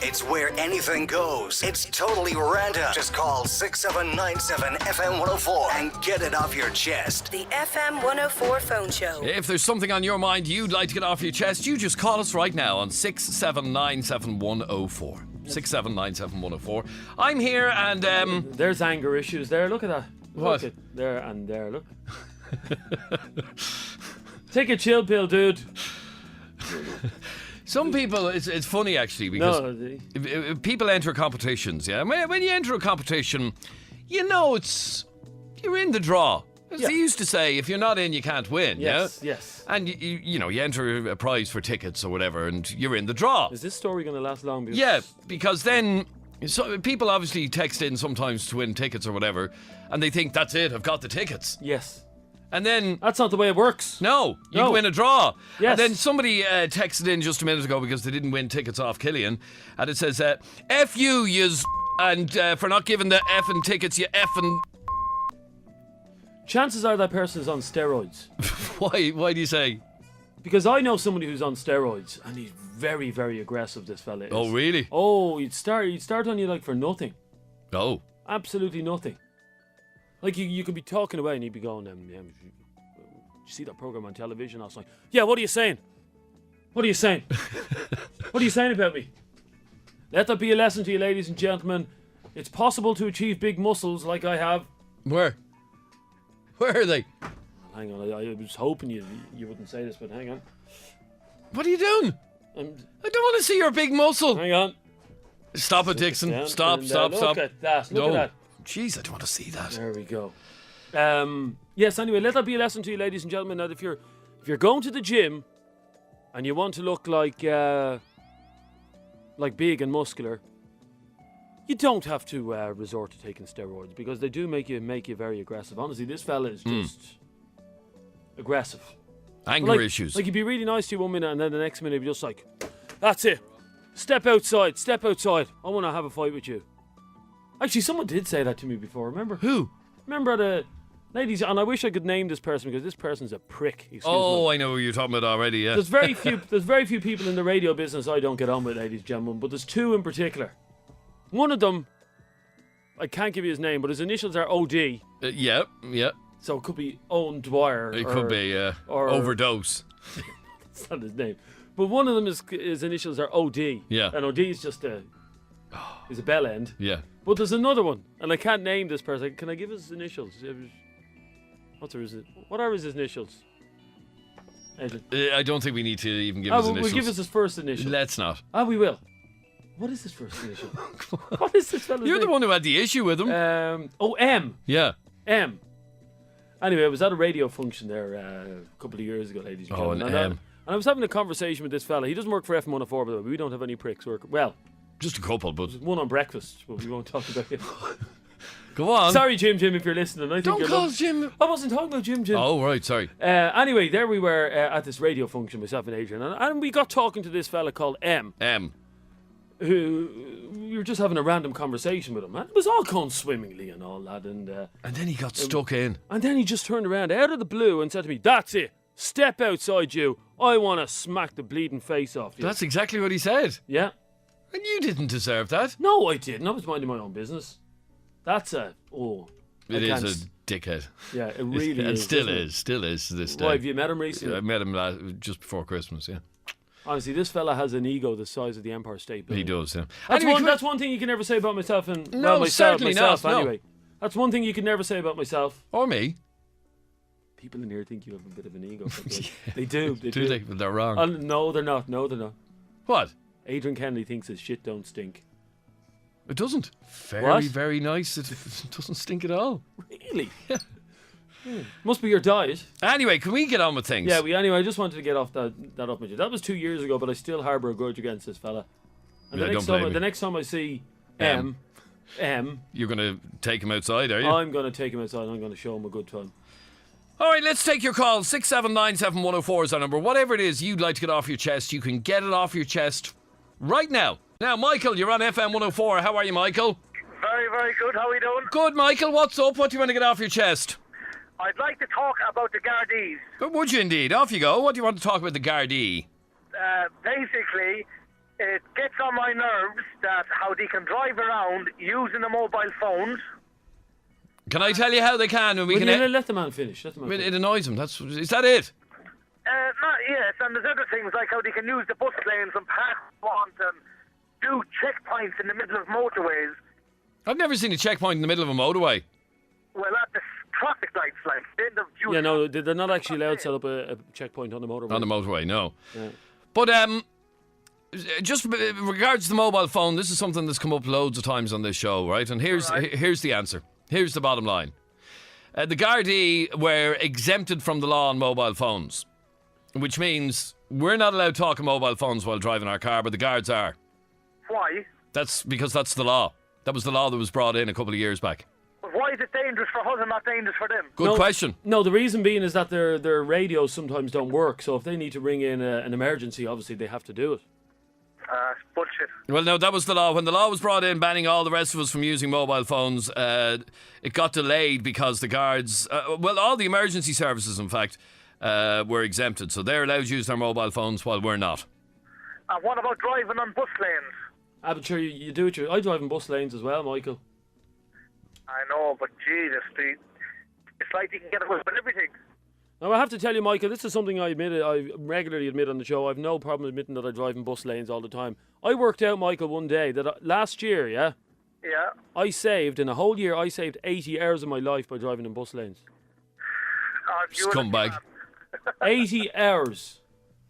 It's where anything goes. It's totally random. Just call 6797 FM104 and get it off your chest. The FM104 phone show. If there's something on your mind you'd like to get off your chest, you just call us right now on 6797 6797104. I'm here and there's anger issues there. Look at that. What? Look at there and there. Look. Take a chill pill, dude. some people, it's funny actually because if people enter competitions, yeah. When you enter a competition, you know you're in the draw. As they used to say, if you're not in, you can't win. Yes, yeah? yes. And you enter a prize for tickets or whatever, and you're in the draw. Is this story going to last long? Yeah, because then people obviously text in sometimes to win tickets or whatever, and they think that's it. I've got the tickets. Yes. And then that's not the way it works. No, you go in a draw. Yes. And then somebody texted in just a minute ago because they didn't win tickets off Killian, and it says, "F you, yous, and for not giving the effing tickets, you effing." Chances are that person is on steroids. Why do you say? Because I know somebody who's on steroids, and he's very, very aggressive. This fella is. Oh, really? Oh, he'd start on you like for nothing. Oh, absolutely nothing. Like you could be talking away, and he'd be going, "Did you see that program on television last night?" "Yeah, what are you saying? What are you saying? What are you saying about me?" Let that be a lesson to you, ladies and gentlemen. It's possible to achieve big muscles like I have. Where are they? Hang on, I was hoping you wouldn't say this, but hang on. What are you doing? I don't want to see your big muscle. Hang on. Stop it, Dixon. Stop. Look at that. Look at that. Jeez, I don't want to see that. There we go. Yes, anyway, let that be a lesson to you, ladies and gentlemen, that if you're going to the gym and you want to look like big and muscular, you don't have to resort to taking steroids, because they do make you very aggressive. Honestly, this fella is just aggressive. Anger issues. Like, he'd be really nice to you one minute, and then the next minute he'd be just like, "That's it. Step outside. I want to have a fight with you." Actually, someone did say that to me before. Remember? Who? Remember the ladies? And I wish I could name this person, because this person's a prick. Excuse me. I know who you're talking about already. Yeah. There's very few people in the radio business I don't get on with, ladies and gentlemen. But there's two in particular. One of them, I can't give you his name, but his initials are OD. Yeah. So it could be Owen Dwyer. It could be or overdose. That's not his name. But one of them his initials are OD. Yeah. And OD is just is a bell end. Yeah. But there's another one, and I can't name this person. Can I give his initials? What are his initials? I don't think we need to even give his initials. We'll give us his first initial. Let's not. We will. What is his first initial? What is this fella's You're name? the one who had the issue with him. M. Yeah. M. Anyway, I was at a radio function there a couple of years ago, ladies and gentlemen. M. And I was having a conversation with this fella. He doesn't work for FM104, by the way. We don't have any pricks work. Well, just a couple, but one on breakfast, but we won't talk about it. Go on. Sorry, Jim, if you're listening. Don't call Jim. I wasn't talking about Jim. Oh, right, sorry. Anyway, there we were at this radio function, myself and Adrian, and we got talking to this fella called M. Who we were just having a random conversation with him, and it was all going swimmingly and all that, and then he got stuck in, and then he just turned around out of the blue and said to me, "That's it, step outside, you. I want to smack the bleeding face off you." That's exactly what he said. Yeah. And you didn't deserve that. No, I didn't. I was minding my own business. That's It is a dickhead. Yeah, it really is. And still is to this day. Why, have you met him recently? Yeah, I met him just before Christmas, yeah. Honestly, this fella has an ego the size of the Empire State Building. He does, yeah. That's one thing you can never say about myself. Certainly not. Anyway, that's one thing you can never say about myself. Or me. People in here think you have a bit of an ego. They do. They do. But they're wrong. No, they're not. What? Adrian Kennedy thinks his shit don't stink. It doesn't. Very nice. It doesn't stink at all. Really? Yeah. Must be your diet. Anyway, can we get on with things? Yeah, I just wanted to get off that up with you. That was 2 years ago, but I still harbour a grudge against this fella. And the next time I see M, you're going to take him outside, are you? I'm going to take him outside and I'm going to show him a good time. All right, let's take your call. 6797104 is our number. Whatever it is you'd like to get off your chest, you can get it off your chest right now. Now, Michael, you're on FM104. How are you, Michael? Very, very good. How are you doing? Good, Michael. What's up? What do you want to get off your chest? I'd like to talk about the Gardaís. Would you indeed? Off you go. What do you want to talk about the Gardaí? Basically, It gets on my nerves that how they can drive around using the mobile phones. Can I tell you how they can? And we can. Let the man finish. It annoys him. Is that it? Yes, and there's other things like how they can use the bus lanes and pass on and do checkpoints in the middle of motorways. I've never seen a checkpoint in the middle of a motorway. Well, at the traffic lights, like the end of June. Yeah, no, they're not actually allowed to set up a checkpoint on the motorway. On the motorway, no. Yeah. But just in regards to the mobile phone, this is something that's come up loads of times on this show, right? And here's the answer. Here's the bottom line. The Gardaí were exempted from the law on mobile phones, which means we're not allowed to talk on mobile phones while driving our car, but the guards are. Why? That's because that's the law. That was the law that was brought in a couple of years back. Why is it dangerous for us and not dangerous for them? Good question. No, the reason being is that their radios sometimes don't work, so if they need to ring in an emergency, obviously they have to do it. Bullshit. Well, no, that was the law. When the law was brought in banning all the rest of us from using mobile phones, it got delayed because the guards, all the emergency services, in fact, were exempted. So they're allowed to use their mobile phones while we're not. And what about driving on bus lanes? I'm sure you do it. I drive in bus lanes as well, Michael. I know, but Jesus, it's like you can get away with everything. Now, I have to tell you, Michael, this is something I regularly admit on the show. I've no problem admitting that I drive in bus lanes all the time. I worked out, Michael, one day that last year, yeah, I saved, in a whole year, 80 hours of my life by driving in bus lanes. Scumbag. 80 hours.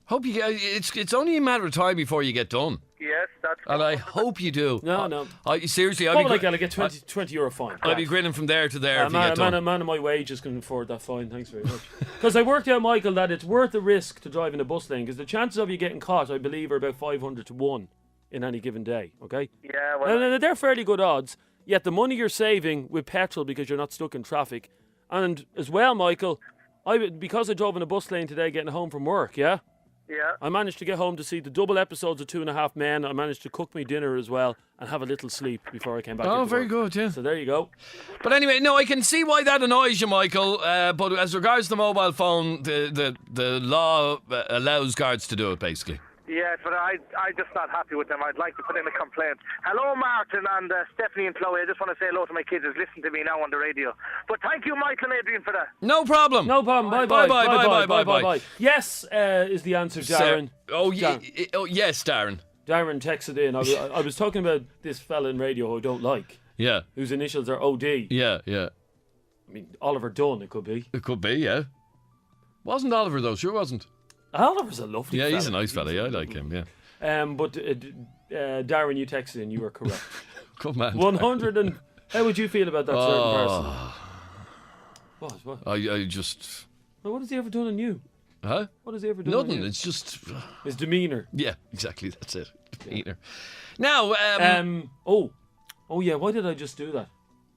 Hope you get. It's only a matter of time before you get done. Yes, that's. And I hope you do. No. Seriously, What would I get? I get 20 euro fine. I'd be grinning from there to there if you get done. A man of my wages can afford that fine. Thanks very much. Because I worked out, Michael, that it's worth the risk to drive in a bus lane because the chances of you getting caught, I believe, are about 500 to 1 in any given day. Okay. Yeah. Well. And they're fairly good odds. Yet the money you're saving with petrol because you're not stuck in traffic, and as well, Michael, because I drove in a bus lane today getting home from work. Yeah. Yeah. I managed to get home to see the double episodes of 2.5 Men. I managed to cook me dinner as well and have a little sleep before I came back. Oh, very good, yeah. So there you go. But anyway, no, I can see why that annoys you, Michael. But as regards the mobile phone, the law allows guards to do it, basically. Yes, but I'm just not happy with them. I'd like to put in a complaint. Hello, Martin and Stephanie and Chloe. I just want to say hello to my kids who's listening to me now on the radio. But thank you, Michael and Adrian, for that. No problem. Bye. Yes, is the answer, Darren. Yes, Darren. Darren texted in. I was talking about this fella in radio who I don't like. Yeah. Whose initials are OD. Yeah. I mean, Oliver Dunn, it could be. It could be, yeah. Wasn't Oliver, though? Sure wasn't. Oliver's a lovely fella. Yeah, he's a nice fella. Yeah, I like him, yeah. But Darren, you texted in. You were correct. Good man. 100 and... How would you feel about that certain person? What? I just... Well, what has he ever done on you? Huh? What has he ever done on you? Nothing. It's just... His demeanour. Yeah, exactly. That's it. Demeanour. Now, Oh, yeah. Why did I just do that?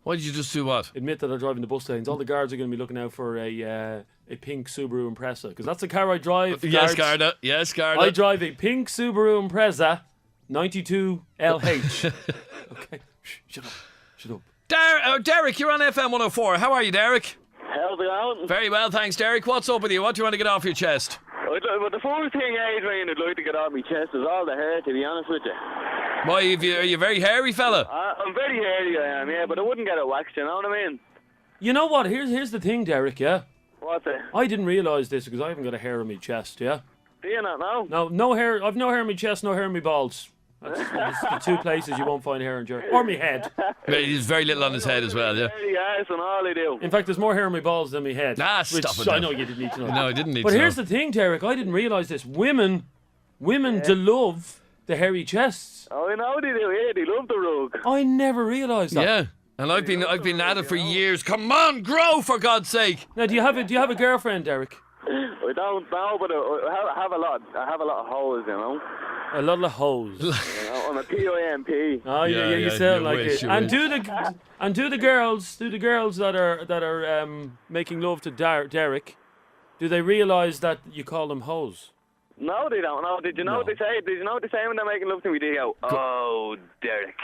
Why did you just do what? Admit that I drive in the bus lanes. All the guards are going to be looking out for a pink Subaru Impreza because that's the car I drive. Yes, Garda. Yes, Garda. I drive a pink Subaru Impreza 92 LH. Okay, shut up. Derek, you're on FM104. How are you, Derek? How's it going? Very well, thanks, Derek. What's up with you? What do you want to get off your chest? Well, the first thing, Adrian, I'd like to get off my chest is all the hair, to be honest with you. Why, are you a very hairy fella? I'm very hairy, I am, yeah, but I wouldn't get it waxed, you know what I mean? You know what? Here's the thing, Derek, yeah? What's it? I didn't realise this because I haven't got a hair on my chest, yeah? Do you not know? No hair. I've no hair on my chest, no hair on my balls. That's the two places you won't find hair on Jerry. Or my head. He's very little on his head as well, yeah. Hairy ass and all I do. In fact, there's more hair on my balls than my head. Stop it. I know you didn't need to know. No, I didn't need but to know. But here's the thing, Derek. I didn't realise this. Women do love the hairy chests. Oh, I know they do, yeah. They love the rug. I never realised that. Yeah. And I've been at it for years. Come on, grow, for God's sake. Now, do you have a girlfriend, Derek? I don't know, but I have a lot of holes, you know. A lot of holes. You know, I'm a PIMP. Oh yeah, you sound like it. And do the girls that are making love to Derek, do they realise that you call them hoes? No, they don't. No, did you know what they say? Did you know what they say when they're making love to me? They go, "Oh, Derek."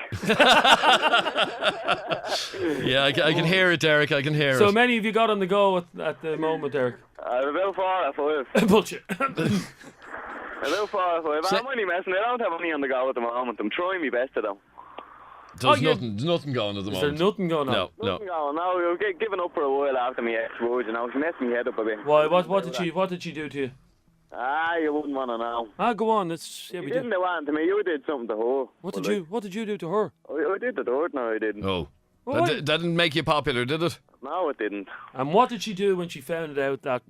Yeah, I can hear it, Derek. I can hear it. So many have you got on the go at the moment, Derek? About 4 or 5. Bullshit. About 4 or 5. I'm only messing. I don't have any on the go at the moment. I'm trying my best though. There's nothing going at the moment. Is there nothing going on? No. Nothing going. No, we were giving up for a while after my ex-wife, you know. She messed my head up a bit. Why? What did she do to you? You wouldn't want to know. Go on. You didn't do anything to me. You did something to her. What did you do to her? I did the dirt. No, I didn't. Oh. That didn't make you popular, did it? No, it didn't. And what did she do when she found out that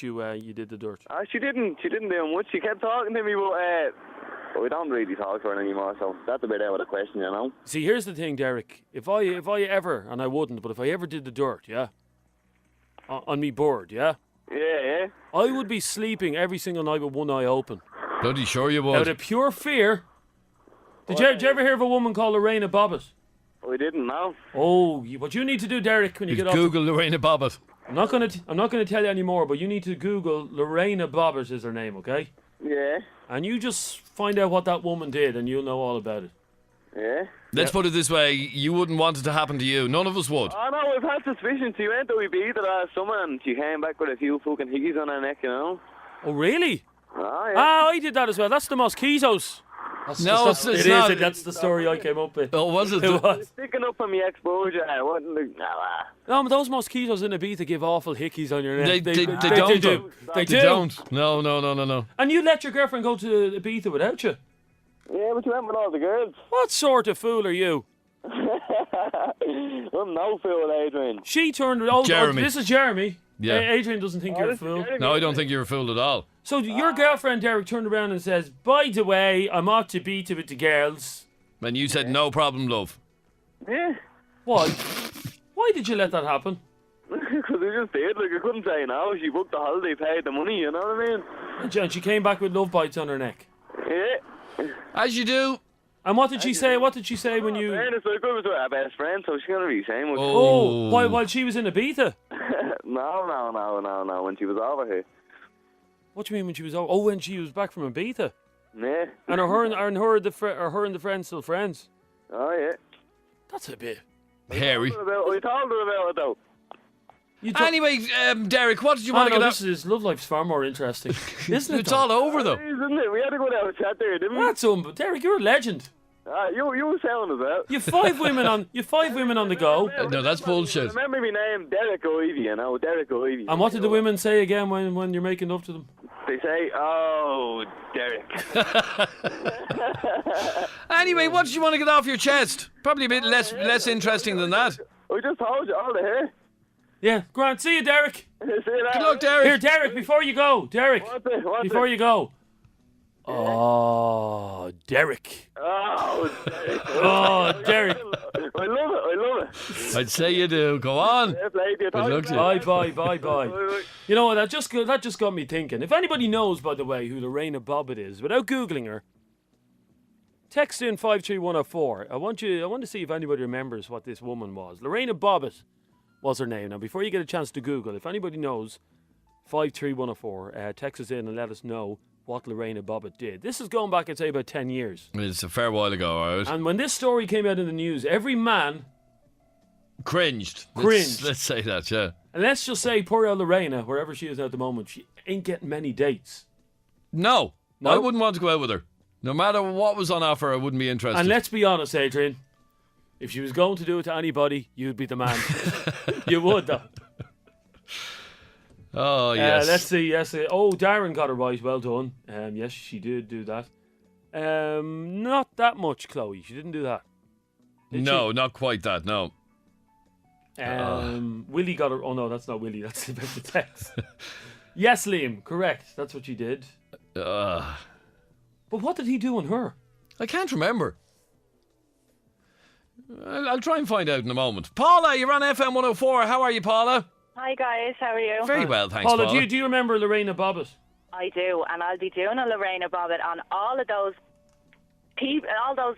you did the dirt? She didn't do much. She kept talking to me, but we don't really talk to her anymore, so that's a bit out of the question, you know. See, here's the thing, Derek. If I ever, and I wouldn't, but if I ever did the dirt, yeah, on me board, yeah, I would be sleeping every single night with one eye open. Bloody sure you would. Out of pure fear. Did you ever hear of a woman called Lorena Bobbitt? We didn't know. Oh, what you need to do, Derek, when you get off... Google Lorena Bobbitt. I'm not gonna tell you anymore, but you need to Google Lorena Bobbitt is her name, okay? Yeah. And you just find out what that woman did, and you'll know all about it. Yeah. Let's put it this way, you wouldn't want it to happen to you. None of us would. Oh no, we've had suspicions. She went to Ibiza last summer and she came back with a few fucking hickeys on her neck, you know. Oh, really? Oh, yeah. I did that as well. That's the mosquitoes. It's not. That's the story I came up with. Oh, was it? It was. Sticking up on my exposure. No, but those mosquitoes in Ibiza give awful hickeys on your neck. They do. They don't. No. And you let your girlfriend go to Ibiza without you? Yeah, but you went with all the girls. What sort of fool are you? I'm no fool, Adrian. She turned... Jeremy. This is Jeremy. Yeah. Adrian doesn't think you're a fool. No, I don't think you're a fool at all. So your girlfriend, Derek, turned around and says, by the way, I'm off to Ibiza with the girls. And you said, no problem, love. Yeah. Why? Why did you let that happen? Because I just did. Like, I couldn't say no. She booked the holiday, paid the money, you know what I mean? And she came back with love bites on her neck. Yeah. As you do. And what did she say? What did she say when you... Fairness, I was with her best friend, so she's going to be saying much. Oh, while she was in Ibiza? No, when she was over here. What do you mean when she was over? Oh, when she was back from Ibiza? Yeah. And her and the friends still friends? Oh, yeah. That's a bit... hairy. I told her about it, though. Anyway, Derek, what did you want to get out? This love life's far more interesting, isn't it? It's all over, though. Isn't it? We had to go down and chat there, didn't we? That's Derek, you're a legend. You were selling us out. You've 5 women on the go. No, that's bullshit. Remember my name, Derek Ivy, you know, Derek Ivy. And what did the women say again when you're making love to them? They say, oh, Derek. Anyway, what did you want to get off your chest? Probably a bit less interesting than that. I just told you all the hair. Yeah, Grant, see you, Derek. See you later. Good luck, Derek. Here, Derek, before you go, Derek. Before you go. Oh, Derek. Oh, Derek. Oh, Derek. I love it. I'd say you do. Go on. Good luck to you. Bye. You know what? That just got me thinking. If anybody knows, by the way, who Lorena Bobbitt is, without googling her, text in 53104. I want to see if anybody remembers what this woman was. Lorena Bobbitt was her name. Now, before you get a chance to Google, if anybody knows, 53104, text us in and let us know what Lorena Bobbitt did. This is going back, I'd say, about 10 years. It's a fair while ago, all right? And when this story came out in the news, every man... Cringed. Let's say that, yeah. And let's just say poor old Lorena, wherever she is at the moment, she ain't getting many dates. No, I wouldn't want to go out with her. No matter what was on offer, I wouldn't be interested. And let's be honest, Adrian, if she was going to do it to anybody, you'd be the man. You would, though. Oh, yes. Let's see, yes. Oh, Darren got it right. Well done. Yes, she did do that. Not that much, Chloe. She didn't do that. No, not quite that, no. Willie got it. Oh, no, that's not Willie. That's about the text. Yes, Liam. Correct. That's what she did. But what did he do on her? I can't remember. I'll try and find out in a moment. Paula, you're on FM104. How are you, Paula? Hi guys, how are you? Very well, thanks, Paula. Do you remember Lorena Bobbitt? I do, and I'll be doing a Lorena Bobbitt on all of those people, all those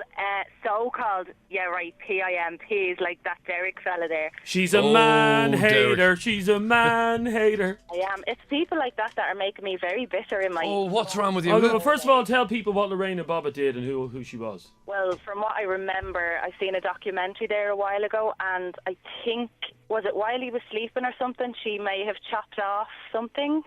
so-called, PIMPs, like that Derek fella there. She's a man hater. Derek. She's a man hater. I am. It's people like that are making me very bitter in my... Oh, what's wrong with you? Well, first of all, tell people what Lorena Bobbitt did and who she was. Well, from what I remember, I seen a documentary there a while ago, and I think, was it while he was sleeping or something, she may have chopped off something?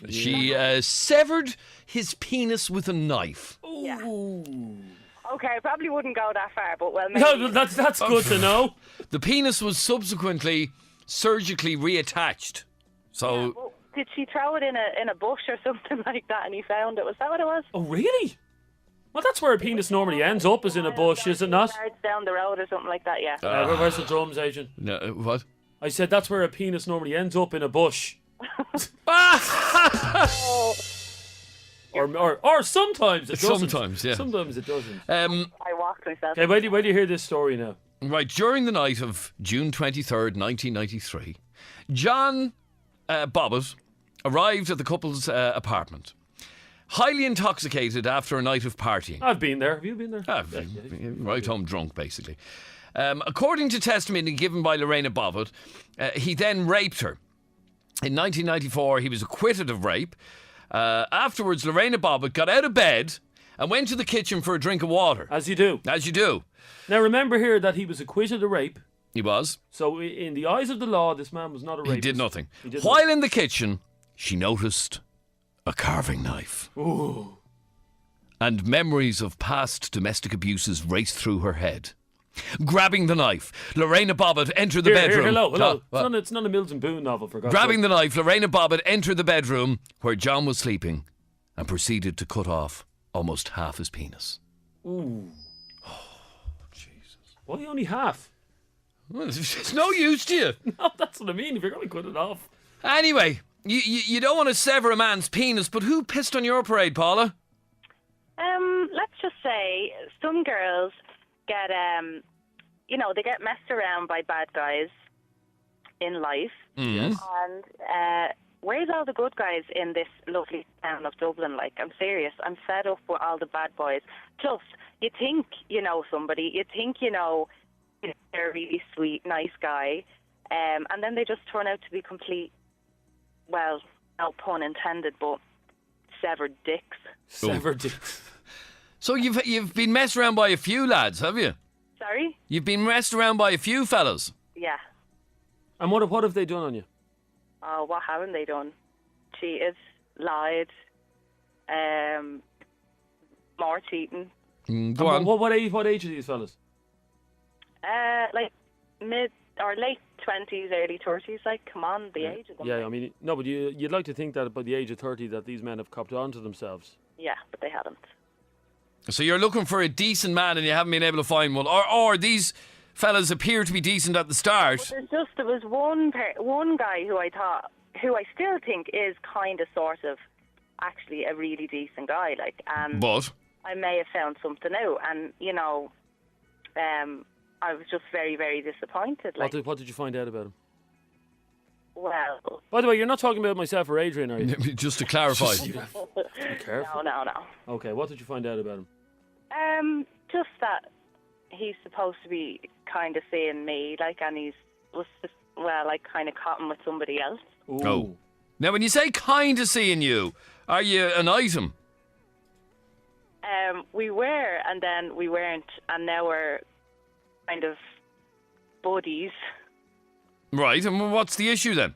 She severed his penis with a knife. Yeah. Okay, I probably wouldn't go that far, but well, maybe. No, that's good to know. The penis was subsequently surgically reattached. So, Well, did she throw it in a bush or something like that, and he found it? Was that what it was? Oh, really? Well, that's where a penis normally ends up, is in a bush, is it not? Yards down the road or something like that. Yeah. Where's the drums, Adrian? no, what? I said that's where a penis normally ends up, in a bush. Or sometimes it doesn't. Sometimes, yeah. Sometimes it doesn't. I walked myself. Okay, wait till you hear this story now. Right, during the night of June 23rd, 1993, John Bobbitt arrived at the couple's apartment, highly intoxicated after a night of partying. I've been there. Have you been there? Right home drunk, basically. According to testimony given by Lorena Bobbitt, he then raped her. In 1994, he was acquitted of rape. Afterwards, Lorena Bobbitt got out of bed and went to the kitchen for a drink of water. As you do. As you do. Now remember here that he was acquitted of rape. He was. So in the eyes of the law, this man was not a rapist. He did nothing. He did While in the kitchen, she noticed a carving knife. Ooh. And memories of past domestic abuses raced through her head. Grabbing the knife, Lorena Bobbitt entered the bedroom. Hello. It's not a Milton Boone novel, for God's sake. Grabbing the knife, Lorena Bobbitt entered the bedroom where John was sleeping and proceeded to cut off almost half his penis. Ooh. Oh, Jesus. Why only half? Well, it's no use to you. No, that's what I mean, if you're going to cut it off. Anyway, you don't want to sever a man's penis, but who pissed on your parade, Paula? Let's just say some girls get, they get messed around by bad guys in life. Mm. And where's all the good guys in this lovely town of Dublin? Like, I'm serious. I'm fed up with all the bad boys. Plus, you think you know somebody. You think they're a really sweet, nice guy. And then they just turn out to be complete, well, no pun intended, but severed dicks. Severed dicks. So you've been messed around by a few lads, have you? Sorry? You've been messed around by a few fellas. Yeah. And what have they done on you? Oh, what haven't they done? Cheated, lied, more cheating. Go on. What age are these fellas? Like mid or late 20s, early 30s. Like, come on, the age of them. Yeah, I mean, no, but you'd like to think that by the age of 30 that these men have copped on to themselves. Yeah, but they haven't. So you're looking for a decent man and you haven't been able to find one, or these fellas appear to be decent at the start. Well, there was one guy who I still think is kind of sort of actually a really decent guy, like, and But I may have found something out, and I was just very, very disappointed. Like, What did you find out about him? well, By the way, you're not talking about myself or Adrian, are you? just to clarify. Be careful. no. Okay, what did you find out about him? Just that he's supposed to be kind of seeing me, like, and kind of caught with somebody else. Ooh. Oh. Now, when you say kind of seeing you, are you an item? We were, and then we weren't, and now we're kind of buddies. Right, and what's the issue then?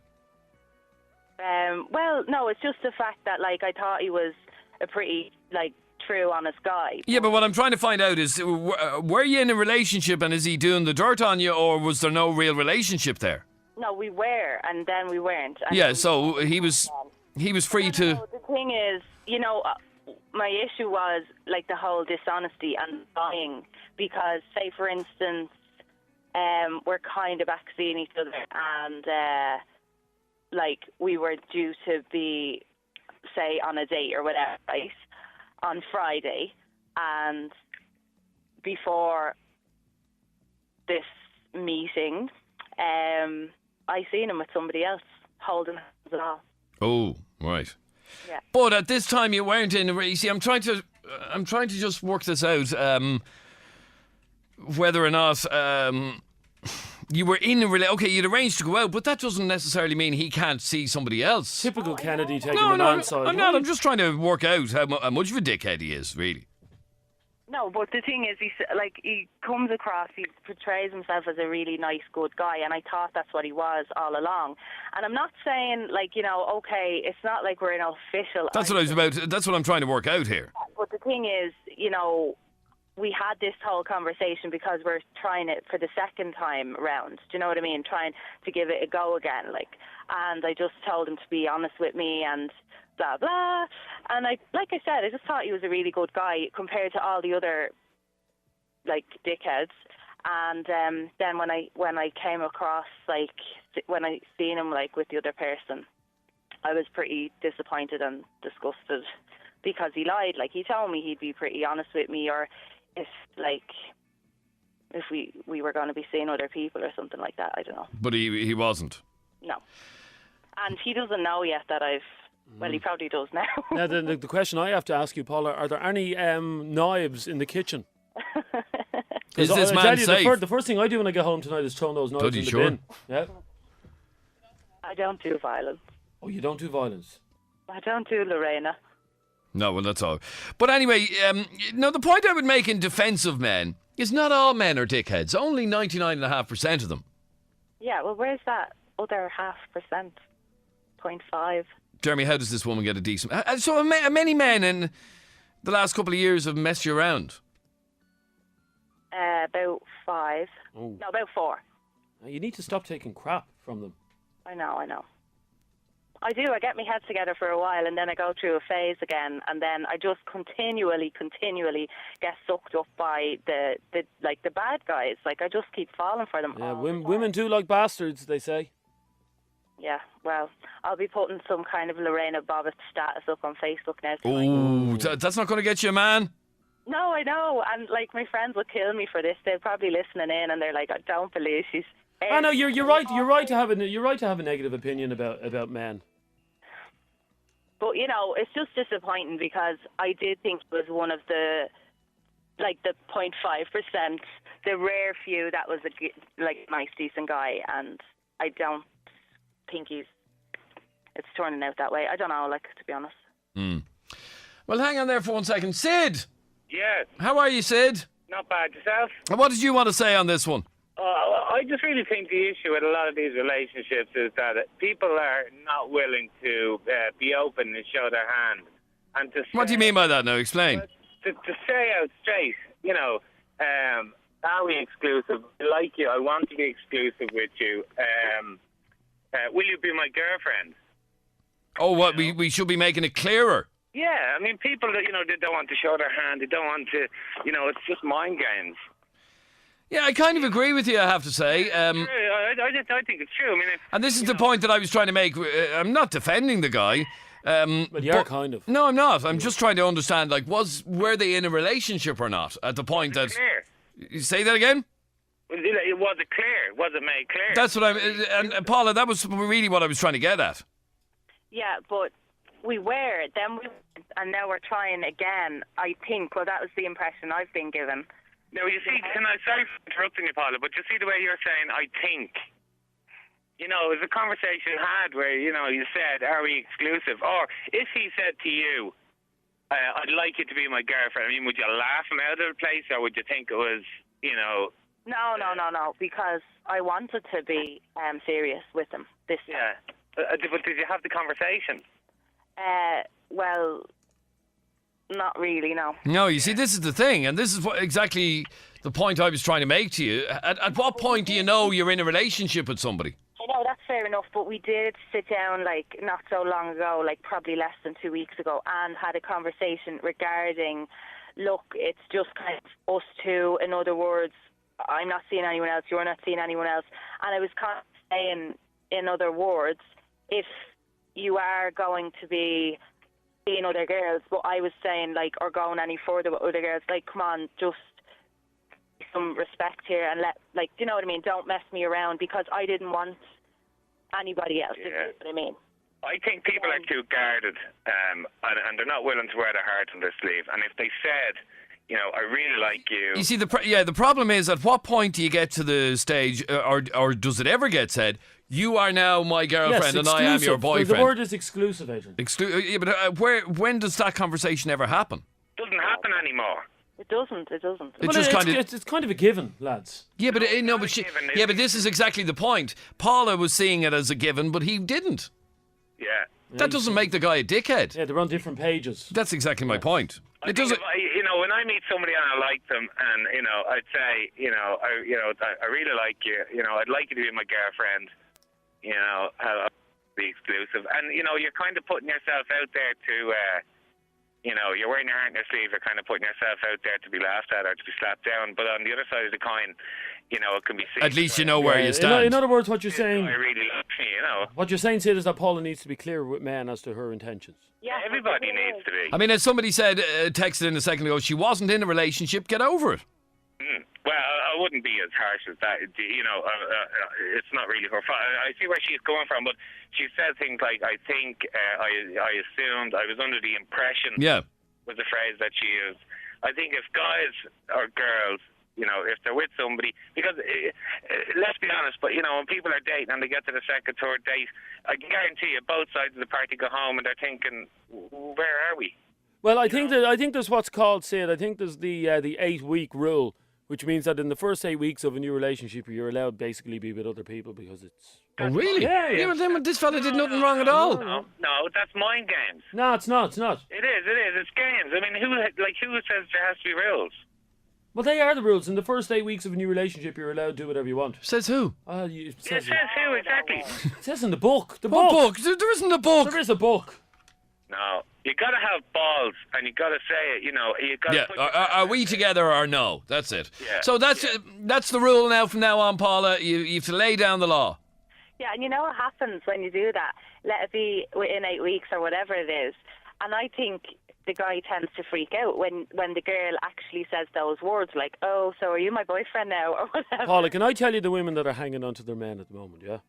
Well, no, it's just the fact that, like, I thought he was a pretty, like, true, honest guy. Yeah, but what I'm trying to find out is, were you in a relationship and is he doing the dirt on you, or was there no real relationship there? No, we were, and then we weren't. And Yeah, so he was free to... No, the thing is, my issue was, like, the whole dishonesty and lying, because, say, for instance, we're kind of back seeing each other, and, like, we were due to be, say, on a date or whatever, right, on Friday, and before this meeting, I seen him with somebody else, holding hands and all. Oh, right. Yeah. But at this time you weren't in a... You see, I'm trying to just work this out, whether or not... you were in a relationship. Okay, you'd arranged to go out, but that doesn't necessarily mean he can't see somebody else. Typical Kennedy taking No, an answer. I'm not. I'm just trying to work out how much of a dickhead he is, really. No, but the thing is, he comes across, he portrays himself as a really nice, good guy, and I thought that's what he was all along. And I'm not saying, okay, it's not like we're an official... That's what I'm trying to work out here. But the thing is, we had this whole conversation because we're trying it for the second time round. Do you know what I mean? Trying to give it a go again, and I just told him to be honest with me and blah blah. And like I said, I just thought he was a really good guy compared to all the other dickheads. And then when I came across when I seen him with the other person, I was pretty disappointed and disgusted because he lied. He told me he'd be pretty honest with me, or if we were going to be seeing other people or something like that. I don't know. But he wasn't. No. And he doesn't know yet that I've... Well, he probably does now. Now, the question I have to ask you, Paula, are there any knives in the kitchen? Is this man safe? The first thing I do when I get home tonight is throw those knives in the bin. Yeah. I don't do violence. Oh, you don't do violence? I don't do Lorena. No, well, that's all. But anyway, the point I would make in defence of men is not all men are dickheads. Only 99.5% of them. Yeah, well, where's that other 0.5%? 0.5? Jeremy, how does this woman get a decent... So many men in the last couple of years have messed you around? About 5. Oh. No, about 4. Now, you need to stop taking crap from them. I know. I do. I get my head together for a while, and then I go through a phase again, and then I just continually get sucked up by the bad guys. I just keep falling for them. Yeah, women do like bastards, they say. Yeah, well, I'll be putting some kind of Lorena Bobbitt status up on Facebook now. Oh, that's not going to get you a man? No, I know, and my friends will kill me for this. They're probably listening in, and they're like, I don't believe she's... I know, you're right. You're right to have a negative opinion about men. But it's just disappointing because I did think it was one of the 0.5%, the rare few that was a nice, decent guy, and I don't think it's turning out that way. I don't know, to be honest. Well, hang on there for 1 second. Sid! Yeah. How are you, Sid? Not bad. Yourself? And what did you want to say on this one? I just really think the issue with a lot of these relationships is that people are not willing to be open and show their hand. And to what do you mean by that now? Explain. To say out straight, are we exclusive? I like you. I want to be exclusive with you. Will you be my girlfriend? Oh, what? We should be making it clearer. Yeah, I mean, people that, they don't want to show their hand. They don't want to, it's just mind games. Yeah, I kind of agree with you, I have to say. I think it's true. I mean, and this is the point that I was trying to make. I'm not defending the guy. But you are kind of. No, I'm not. I'm just trying to understand, were they in a relationship or not? At the point that... Clear. You say that again? Was it clear? Was it made clear? That's what and Paula, that was really what I was trying to get at. Yeah, but we were. And now we're trying again, I think. Well, that was the impression I've been given. No, you see, sorry for interrupting you, Paula, but you see the way you're saying, I think. It was a conversation had where, you said, are we exclusive? Or if he said to you, I'd like you to be my girlfriend, I mean, would you laugh him out of the place, or would you think it was, No, because I wanted to be serious with him this time. Yeah, but did you have the conversation? Well... Not really, no. No, you see, this is the thing, and this is exactly the point I was trying to make to you. At what point do you know you're in a relationship with somebody? I know, that's fair enough, but we did sit down, not so long ago, probably less than 2 weeks ago, and had a conversation regarding, look, it's just kind of us two. In other words, I'm not seeing anyone else, you're not seeing anyone else. And I was kind of saying, in other words, if you are going to be seeing other girls, but I was saying, or going any further with other girls, come on, just some respect here and let, you know what I mean, don't mess me around, because I didn't want anybody else, you know what I mean. I think people are too guarded, and they're not willing to wear their heart on their sleeve, and if they said, I really like you... You see, the problem is, at what point do you get to the stage, or does it ever get said, you are now my girlfriend and I am your boyfriend? The word is exclusive, Adrian. Yeah, but when does that conversation ever happen? Doesn't happen anymore. It doesn't. It's kind of a given, lads. Yeah, but but this is exactly the point. Paula was seeing it as a given, but he didn't. Yeah. That doesn't make the guy a dickhead. Yeah, they're on different pages. That's exactly my point. It doesn't. When I meet somebody and I like them, and I'd say, I really like you. I'd like you to be my girlfriend. I'll be exclusive, and you're kind of putting yourself out there to. You're wearing your heart on your sleeve, you're kind of putting yourself out there to be laughed at or to be slapped down. But on the other side of the coin, it can be seen. At least you know where you stand. In other words, what you're saying... I really love me, What you're saying, Sid, is that Paula needs to be clear with men as to her intentions. Yeah, everybody needs to be. I mean, as somebody said, texted in a second ago, she wasn't in a relationship, get over it. Well, I wouldn't be as harsh as that. It's not really her fault. I see where she's going from, but she said things like, I think, I assumed, I was under the impression, was the phrase that she used. I think if guys or girls, if they're with somebody, because let's be honest, but when people are dating and they get to the second, third date, I can guarantee you both sides of the party go home and they're thinking, where are we? Well, I think there's what's called, Sid, I think there's the 8-week rule, which means that in the first 8 weeks of a new relationship, you're allowed basically be with other people because it's... Oh, really? Yeah. This fella did nothing wrong at all. No, that's mind games. No, it's not. It is. It's games. I mean, who says there has to be rules? Well, they are the rules. In the first 8 weeks of a new relationship, you're allowed to do whatever you want. Says who? It says who, exactly? It says in the book. What book? There isn't a book. There is a book. No. You got to have balls, and you got to say it. You got to. Are we together or no? That's it. Yeah. So that's the rule now. From now on, Paula, you have to lay down the law. Yeah, and you know what happens when you do that? Let it be within 8 weeks or whatever it is. And I think the guy tends to freak out when the girl actually says those words like, "Oh, so are you my boyfriend now?" or whatever. Paula, can I tell you the women that are hanging on to their men at the moment? Yeah.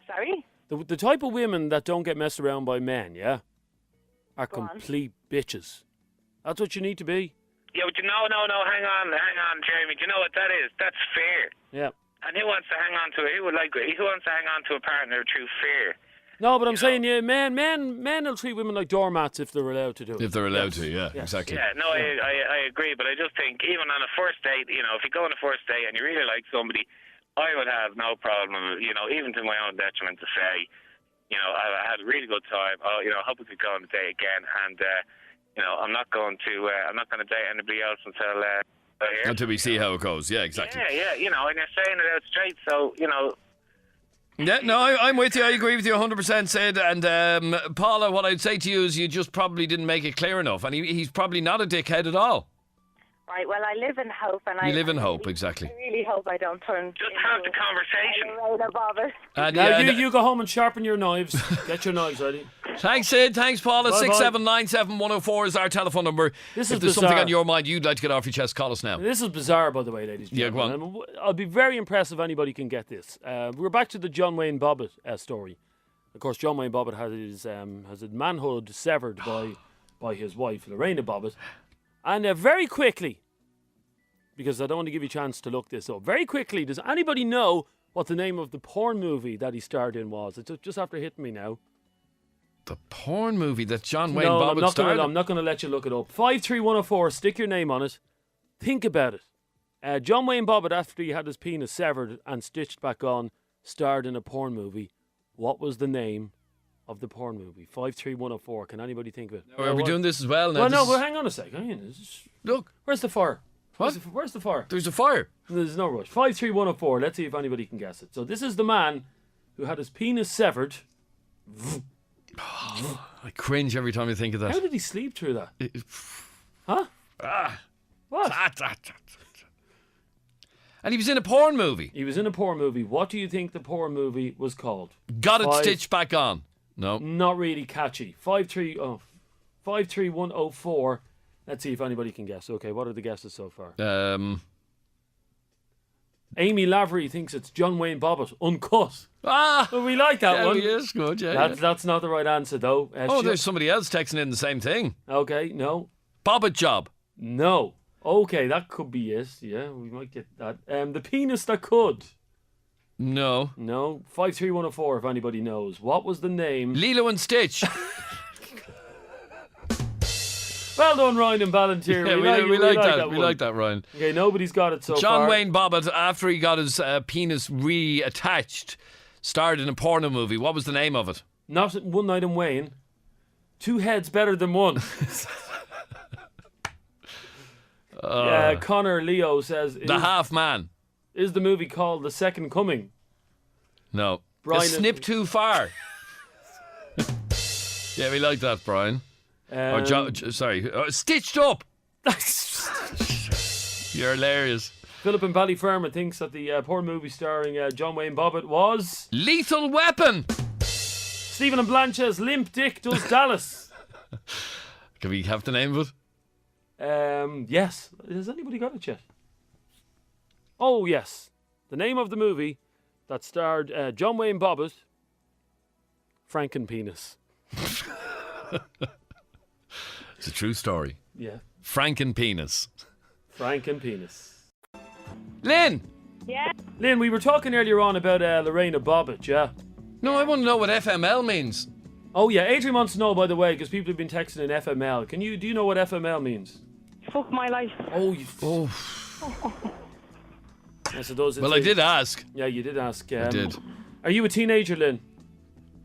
Sorry. The type of women that don't get messed around by men, yeah, are complete bitches. That's what you need to be. Yeah, but hang on, Jeremy. Do you know what that is? That's fear. Yeah. And who wants to hang on to it? Who wants to hang on to a partner through fear? No, but I'm saying, men will treat women like doormats if they're allowed to do it. If they're allowed to, yeah, exactly. Yeah, no, I agree, but I just think even on a first date, if you go on a first date and you really like somebody, I would have no problem, even to my own detriment to say, I had a really good time. I hope we could go on a date again, and I'm not going to date anybody else until we see how it goes. Yeah, exactly. Yeah, and you're saying it out straight, so Yeah, no, I'm with you. I agree with you 100%, Sid. And Paula, what I'd say to you is you just probably didn't make it clear enough, and he's probably not a dickhead at all. Right, well, I live in hope. And you live in hope, exactly. I really hope I don't turn just have the conversation. Lorena Bobbitt. And now you go home and sharpen your knives. Get your knives ready. Thanks, Sid. Thanks, Paula. 6797104 is our telephone number. If there's bizarre. Something on your mind you'd like to get off your chest, call us now. This is bizarre, by the way, ladies and gentlemen. Yeah, go on. I'll be very impressed if anybody can get this. We're back to the John Wayne Bobbitt story. Of course, John Wayne Bobbitt has his manhood severed by his wife, Lorena Bobbitt. And very quickly, because I don't want to give you a chance to look this up, very quickly, does anybody know what the name of the porn movie that he starred in was? It's just after hitting me now. The porn movie that John Wayne Bobbitt starred in? I'm not going to let you look it up. 53104, stick your name on it. Think about it. John Wayne Bobbitt, after he had his penis severed and stitched back on, starred in a porn movie. What was the name of the porn movie? 53104. Can anybody think of it? Are we doing this as well now? Well, hang on a second. Look. Where's the fire? What? Where's the fire? There's a fire. There's no rush. 53104. Let's see if anybody can guess it. So this is the man who had his penis severed. I cringe every time I think of that. How did he sleep through that? Huh? What? And he was in a porn movie. He was in a porn movie. What do you think the porn movie was called? Got it stitched back on. No. Not really catchy. 53104. Let's see if anybody can guess. Okay, what are the guesses so far? Amy Lavery thinks it's John Wayne Bobbitt, uncut. Well, we like that one. Yes, good, yeah. That's not the right answer, though. There's somebody else texting in the same thing. Okay, no. Bobbitt Job. No. Okay, that could be it. Yeah, we might get that. The penis that could. No. 53104, if anybody knows. What was the name? Lilo and Stitch. Well done, Ryan and Ballantyre. Yeah, we like that. We like that, Ryan. Okay, nobody's got it so far. John Wayne Bobbitt, after he got his penis reattached, starred in a porno movie. What was the name of it? Not One Night in Wayne. Two heads better than one. Connor Leo says... The Half Man. Is the movie called The Second Coming? No. Brian A Snip Too Far. Yeah, we like that, Brian. Stitched Up. You're hilarious. Philip in Ballyfermot thinks that the porn movie starring John Wayne Bobbitt was... Lethal Weapon. Stephen and Blanche's Limp Dick Does Dallas. Can we have the name of it? Yes. Has anybody got it yet? Oh, yes. The name of the movie that starred John Wayne Bobbitt, Frankenpenis. It's a true story. Yeah. Frankenpenis. Frankenpenis. Lynn! Yeah. Lynn, we were talking earlier on about Lorena Bobbitt, yeah? No, I want to know what FML means. Oh, yeah. Adrian wants to know, by the way, because people have been texting in FML. Do you know what FML means? Fuck my life. Oh, you... Yes, it does. Well, I did ask. Yeah, you did ask. I did. Are you a teenager, Lynn?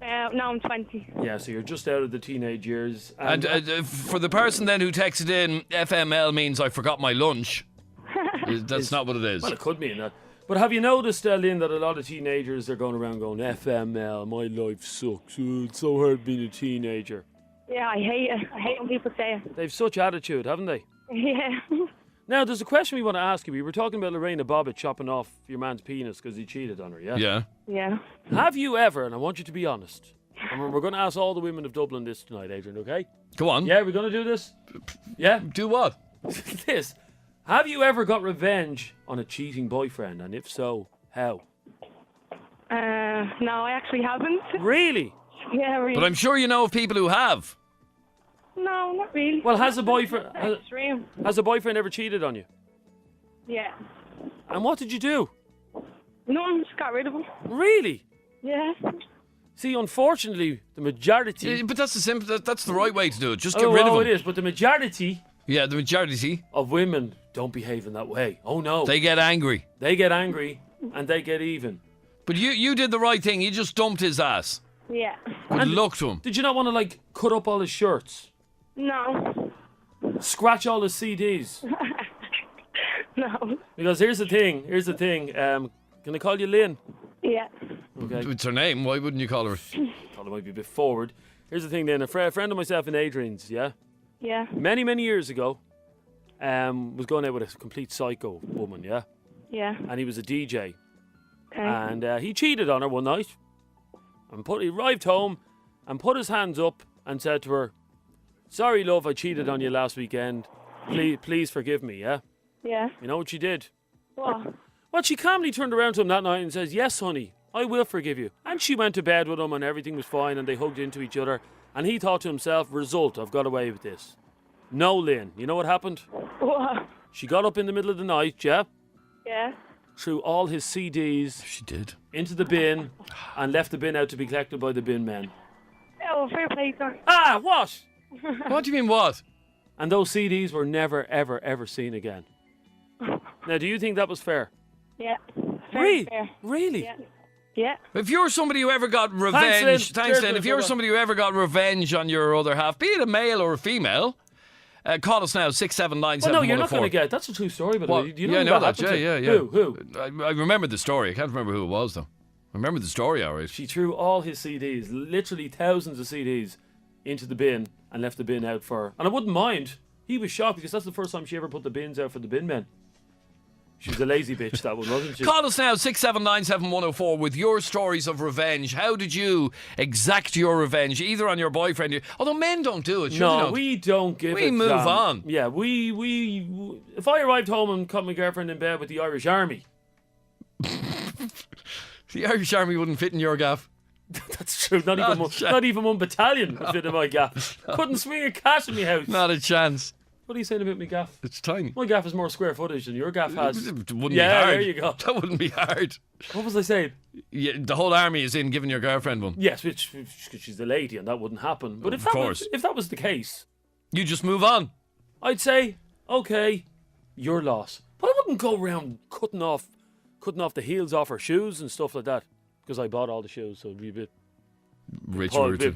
No, I'm 20. Yeah, so you're just out of the teenage years. And for the person then who texted in, FML means I forgot my lunch. That's not what it is. Well, it could mean that. But have you noticed, Lynn, that a lot of teenagers are going around going, FML, my life sucks. Oh, it's so hard being a teenager. Yeah, I hate it. I hate when people say it. They've such attitude, haven't they? Yeah. Now, there's a question we want to ask you. We were talking about Lorena Bobbitt chopping off your man's penis because he cheated on her, yeah? Yeah. Yeah. Have you ever, and I want you to be honest, and we're going to ask all the women of Dublin this tonight, Adrian, okay? Go on. Yeah, we're going to do this? Yeah? Do what? This. Have you ever got revenge on a cheating boyfriend? And if so, how? No, I actually haven't. Really? Yeah, really. But I'm sure you know of people who have. No, not really. Well, has a boyfriend ever cheated on you? Yeah. And what did you do? No, I just got rid of him. Really? Yeah. See, unfortunately, the majority... Yeah, but that's the right way to do it. Just get rid of them. it is, but the majority... Yeah, the majority of women don't behave in that way. Oh, no. They get angry. They get angry, and they get even. But you did the right thing. You just dumped his ass. Yeah. Good luck to him. Did you not want to, cut up all his shirts? No. Scratch all his CDs? No. Because here's the thing. Can I call you Lynn? Yeah. Okay. It's her name. Why wouldn't you call her? Thought it might be a bit forward. Here's the thing then. A friend of myself and Adrian's, yeah? Yeah. Many, many years ago, was going out with a complete psycho woman, yeah? Yeah. And he was a DJ. Okay. And he cheated on her one night. And he arrived home and put his hands up and said to her, "Sorry, love, I cheated on you last weekend. Please forgive me, yeah?" Yeah. You know what she did? What? Well, she calmly turned around to him that night and says, "Yes, honey, I will forgive you." And she went to bed with him and everything was fine and they hugged into each other. And he thought to himself, result, I've got away with this. No, Lynn, you know what happened? What? She got up in the middle of the night, yeah? Yeah. Threw all his CDs She did. into the bin and left the bin out to be collected by the bin men. Oh, fair play, sir. Ah, what? What do you mean what? And those CDs were never, ever, ever seen again. Now, do you think that was fair? Yeah. Very Really? fair. Really? Yeah. Yeah. If you're somebody who ever got revenge, Lynn. Cheers, Lynn. If Lynn. you're somebody who ever got revenge on your other half, be it a male or a female, call us now, 6797104. Well, no, you're not going to get it. That's a true story, by the way. Do you know yeah, I who know that that. happened Yeah, to? yeah, yeah. Who? I remember the story. I can't remember who it was, though. I remember the story, all right. She threw all his CDs, literally thousands of CDs, into the bin and left the bin out for her. And I wouldn't mind. He was shocked because that's the first time she ever put the bins out for the bin men. She was a lazy bitch, that one, wasn't she? Call us now, 6797104, with your stories of revenge. How did you exact your revenge, either on your boyfriend? Although men don't do it. No, we don't give We a move damn. on. Yeah, we. If I arrived home and caught my girlfriend in bed with the Irish Army, The Irish Army wouldn't fit in your gaff. that's true. Not even one battalion would fit in my gaff. Couldn't swing a cat in my house. Not a chance. What are you saying about my gaff? It's tiny. My gaff is more square footage than your gaff has. It wouldn't Yeah, be hard. there you go. That wouldn't be hard. What was I saying? Yeah, the whole army is in giving your girlfriend one. Yes, which she's the lady, and that wouldn't happen. But Of course. if that was the case, You just move on. I'd say, okay, your loss. But I wouldn't go around cutting off the heels off her shoes and stuff like that. Because I bought all the shoes, so it'd be a bit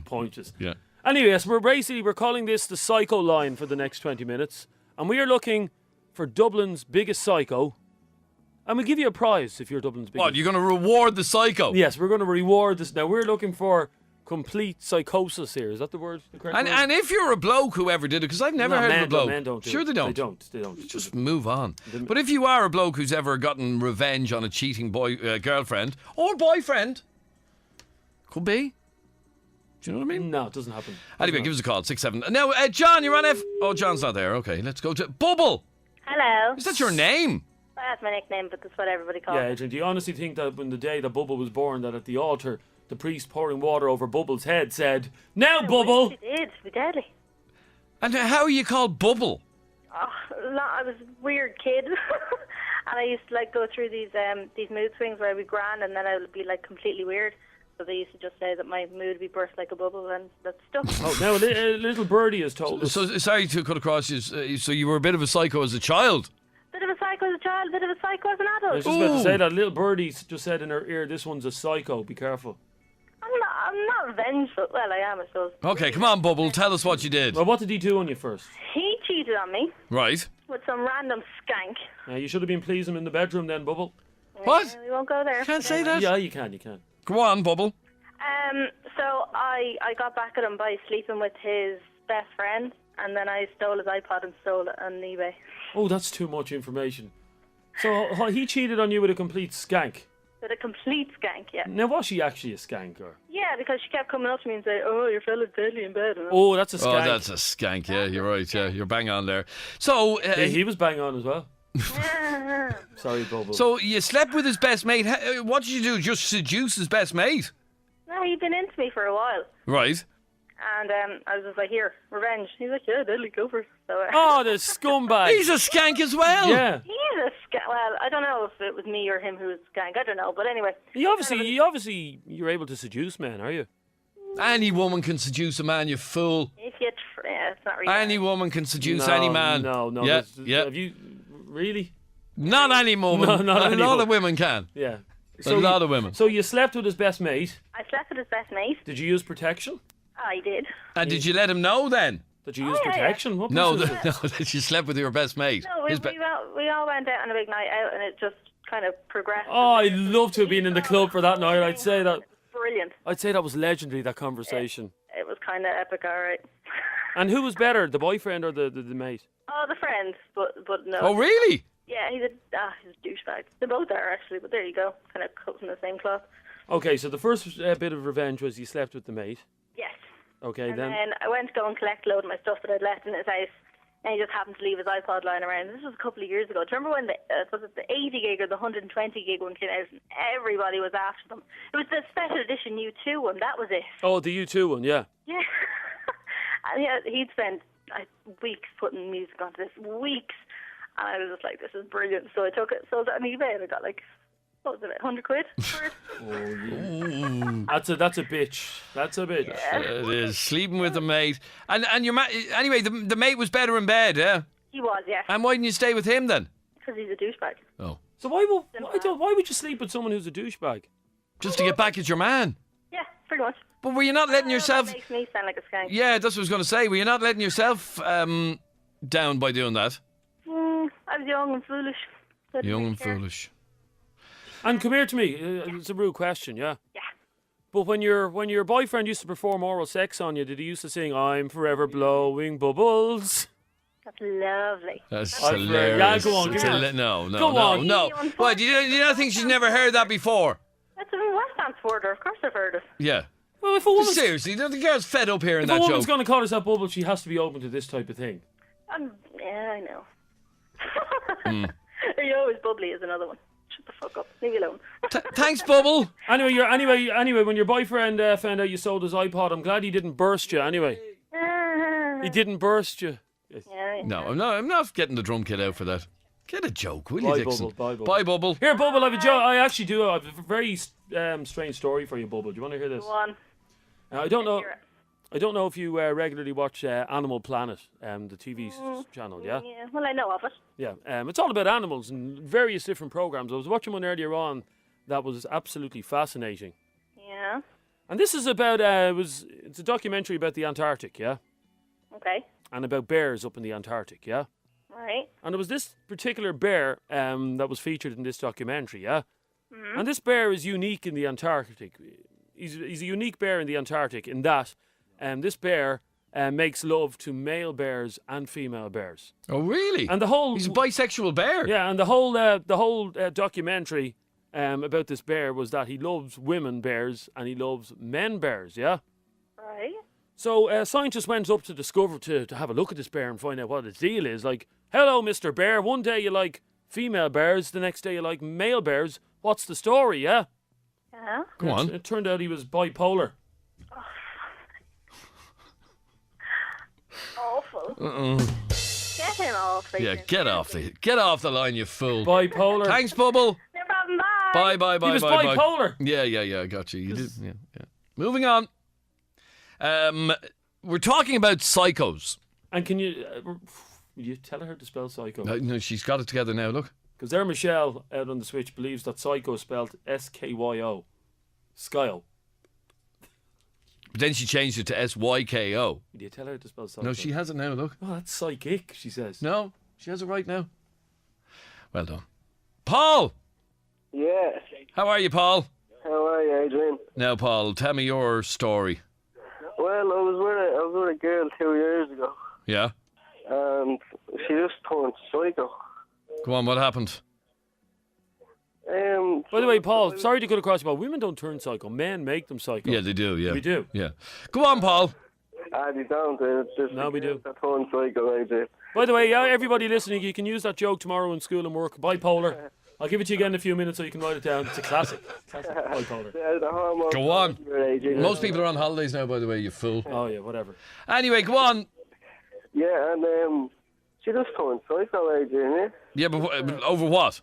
pointless. Yeah. Anyway, yes, we're calling this the Psycho Line for the next 20 minutes. And we are looking for Dublin's biggest psycho. And we'll give you a prize if you're Dublin's biggest. What, you're going to reward the psycho? Yes, we're going to reward this. Now, we're looking for complete psychosis here. Is that the word? The correct word? And if you're a bloke, whoever did it, because I've never heard of a bloke. Men don't do sure, it. they don't. They don't. Just move on. But if you are a bloke who's ever gotten revenge on a cheating girlfriend or boyfriend, could be. Do you know what I mean? No, it doesn't happen. Anyway, give us a call, 6-7. Now, John, you're on F... Oh, John's not there. Okay, let's go to... Bubble! Hello. Is that your name? That's my nickname, but that's what everybody calls Yeah, me. Adrian, do you honestly think that when the day that Bubble was born, that at the altar, the priest pouring water over Bubble's head said, "Now, Bubble!" We did. We deadly. And how are you called Bubble? Oh, I was a weird kid. And I used to go through these mood swings where I'd be grand and then I would be completely weird. So they used to just say that my mood would be burst like a bubble, and that's stuff. Oh, now a little birdie has told us. So sorry to cut across you. So you were a bit of a psycho as a child? Bit of a psycho as a child, bit of a psycho as an I adult. was just about to say that little birdie just said in her ear, "This one's a psycho. Be careful." I'm not vengeful. Well, I am, I suppose. Okay, come on, Bubble. Tell us what you did. Well, what did he do on you first? He cheated on me Right. with some random skank. You should have been pleasing him in the bedroom then, Bubble. What? We won't go there. Can't say that. Yeah, you can. Go on, Bubble. So I got back at him by sleeping with his best friend, and then I stole his iPod and sold it on eBay. Oh, that's too much information. So he cheated on you with a complete skank. With a complete skank, yeah. Now, was she actually a skank, or? Yeah, because she kept coming up to me and saying, "Oh, your fella's deadly in bed." Oh, that's a skank. Oh, that's a skank. Yeah, you're right. Yeah, you're bang on there. So Yeah, he was bang on as well. Sorry, Bubble. So you slept with his best mate. What did you do? Just seduce his best mate? No, he'd been into me for a while. Right. And I was just like, "Here, revenge." He's like, "Yeah, deadly, go for it." So, Oh, the scumbag. He's a skank as well. Yeah. he's a skank. Well, I don't know if it was me or him who was a skank. I don't know, but anyway. You're able to seduce men, are you? Any woman can seduce a man, you fool. If you, it's not really. Any woman can seduce No, any man. No. Yeah, yeah. Have you really? Not any woman. No, not any A lot woman. of women can. Yeah. A lot of women. So you slept with his best mate. I slept with his best mate. Did you use protection? I did. And did you let him know then? Did you use yeah, protection? What No, business is it? no, that you slept with your best mate. No, we all went out on a big night out, and it just kind of progressed. Oh, I'd love to have been in the club for that night. I'd say that. Brilliant. I'd say that was legendary, that conversation. It was kind of epic, all right. And who was better, the boyfriend or the mate? Oh, the friend, but no. Oh, really? Yeah, he's a douchebag. They both are actually, but there you go, kind of cut from the same cloth. Okay, so the first bit of revenge was you slept with the mate. Yes. Okay, And then. then I went to go and collect a load of my stuff that I'd left in his house, and he just happened to leave his iPod lying around. This was a couple of years ago. Do you remember when was it the 80 gig or the 120 gig one came out, and everybody was after them? It was the special edition U2 one. That was it. Oh, the U2 one, yeah. Yeah. And yeah, he'd spent weeks putting music onto this, weeks. And I was just like, this is brilliant. So I took it, sold it on eBay, and I got what was it, 100 quid for it? That's a bitch. That's a bitch. It is. Sleeping with a mate. And anyway, the mate was better in bed, yeah? He was, yeah. And why didn't you stay with him then? Because he's a douchebag. Oh. So why would you sleep with someone who's a douchebag? Just to get back at your man. Yeah, pretty much. But were you not letting yourself... That makes me sound like a skank. Yeah, that's what I was going to say. Were you not letting yourself down by doing that? I was young and foolish. Didn't Young really and care. foolish. And come here to me. It's a rude question, yeah? Yeah. But when your boyfriend used to perform oral sex on you, did he used to sing, "I'm forever blowing bubbles"? That's lovely. That's I've hilarious. yeah, go on, It's give me no. Go on. No. What, do you not think she's never heard that before? That's a West Ham supporter. Of course I've heard it. Yeah. Well, if a woman's, Seriously, the girl's fed up hearing if that a woman's joke. going to call herself Bubble, she has to be open to this type of thing. Yeah, I know. Are you always bubbly is another one. Shut the fuck up. Leave me alone. Thanks, Bubble. Anyway, when your boyfriend found out you sold his iPod, I'm glad he didn't burst you. Anyway, he didn't burst you. Yeah. No, I'm not getting the drum kit out for that. Get a joke, will Bye, you, Dixon? Bubble. Bye, Bubble. Bye, Bubble. Here, Bubble, I actually do. I have a very strange story for you, Bubble. Do you want to hear this? Go on. I don't know. Hear it. I don't know if you regularly watch Animal Planet, the TV channel, yeah? Yeah, well, I know of it. Yeah, it's all about animals and various different programs. I was watching one earlier on that was absolutely fascinating. Yeah. And this is about, it's a documentary about the Antarctic, yeah? Okay. And about bears up in the Antarctic, yeah? Right. And it was this particular bear that was featured in this documentary, yeah? Mm-hmm. And this bear is unique in the Antarctic. He's a unique bear in the Antarctic in that this bear makes love to male bears and female bears. Oh, really? And he's a bisexual bear. Yeah, and the whole documentary about this bear was that he loves women bears and he loves men bears. Yeah. Right. So scientists went up to have a look at this bear and find out what its deal is. Like, hello, Mr. Bear. One day you like female bears, the next day you like male bears. What's the story? Yeah. Yeah. Go on. It turned out he was bipolar. Awful. Get him off. Yeah, get off the line, you fool. Bipolar. Thanks, Bubble. No problem. Bye. Bye. He was bye. bipolar. Yeah. I got you. You did. Yeah. Moving on. We're talking about psychos. And can you will you tell her to spell psycho? No, she's got it together now. Look. Because there, Michelle out on the switch believes that psycho is spelled S-K-Y-O. Skyo. But then she changed it to S-Y-K-O. Did you tell her to spell psycho? No, she has it now. Look. Oh, that's psychic, she says. No, she has it right now. Well done. Paul! Yeah. How are you, Paul? How are you, Adrian? Now, Paul, tell me your story. Well, I was with a girl 2 years ago, Yeah? and she just turned psycho. Go on, what happened? By the way, Paul, sorry to cut across you, but women don't turn psycho. Men make them psycho. Yeah, they do, yeah. We do. Yeah. Go on, Paul. They don't. No, we do. That turned psycho, Adrian. By the way, yeah, everybody listening, you can use that joke tomorrow in school and work. Bipolar. I'll give it to you again in a few minutes so you can write it down. It's a classic. Bipolar. Go on. Most people are on holidays now, by the way, you fool. Oh, yeah, whatever. Anyway, go on. Yeah, and she just turned psycho, Adrian, yeah? Yeah, but over what?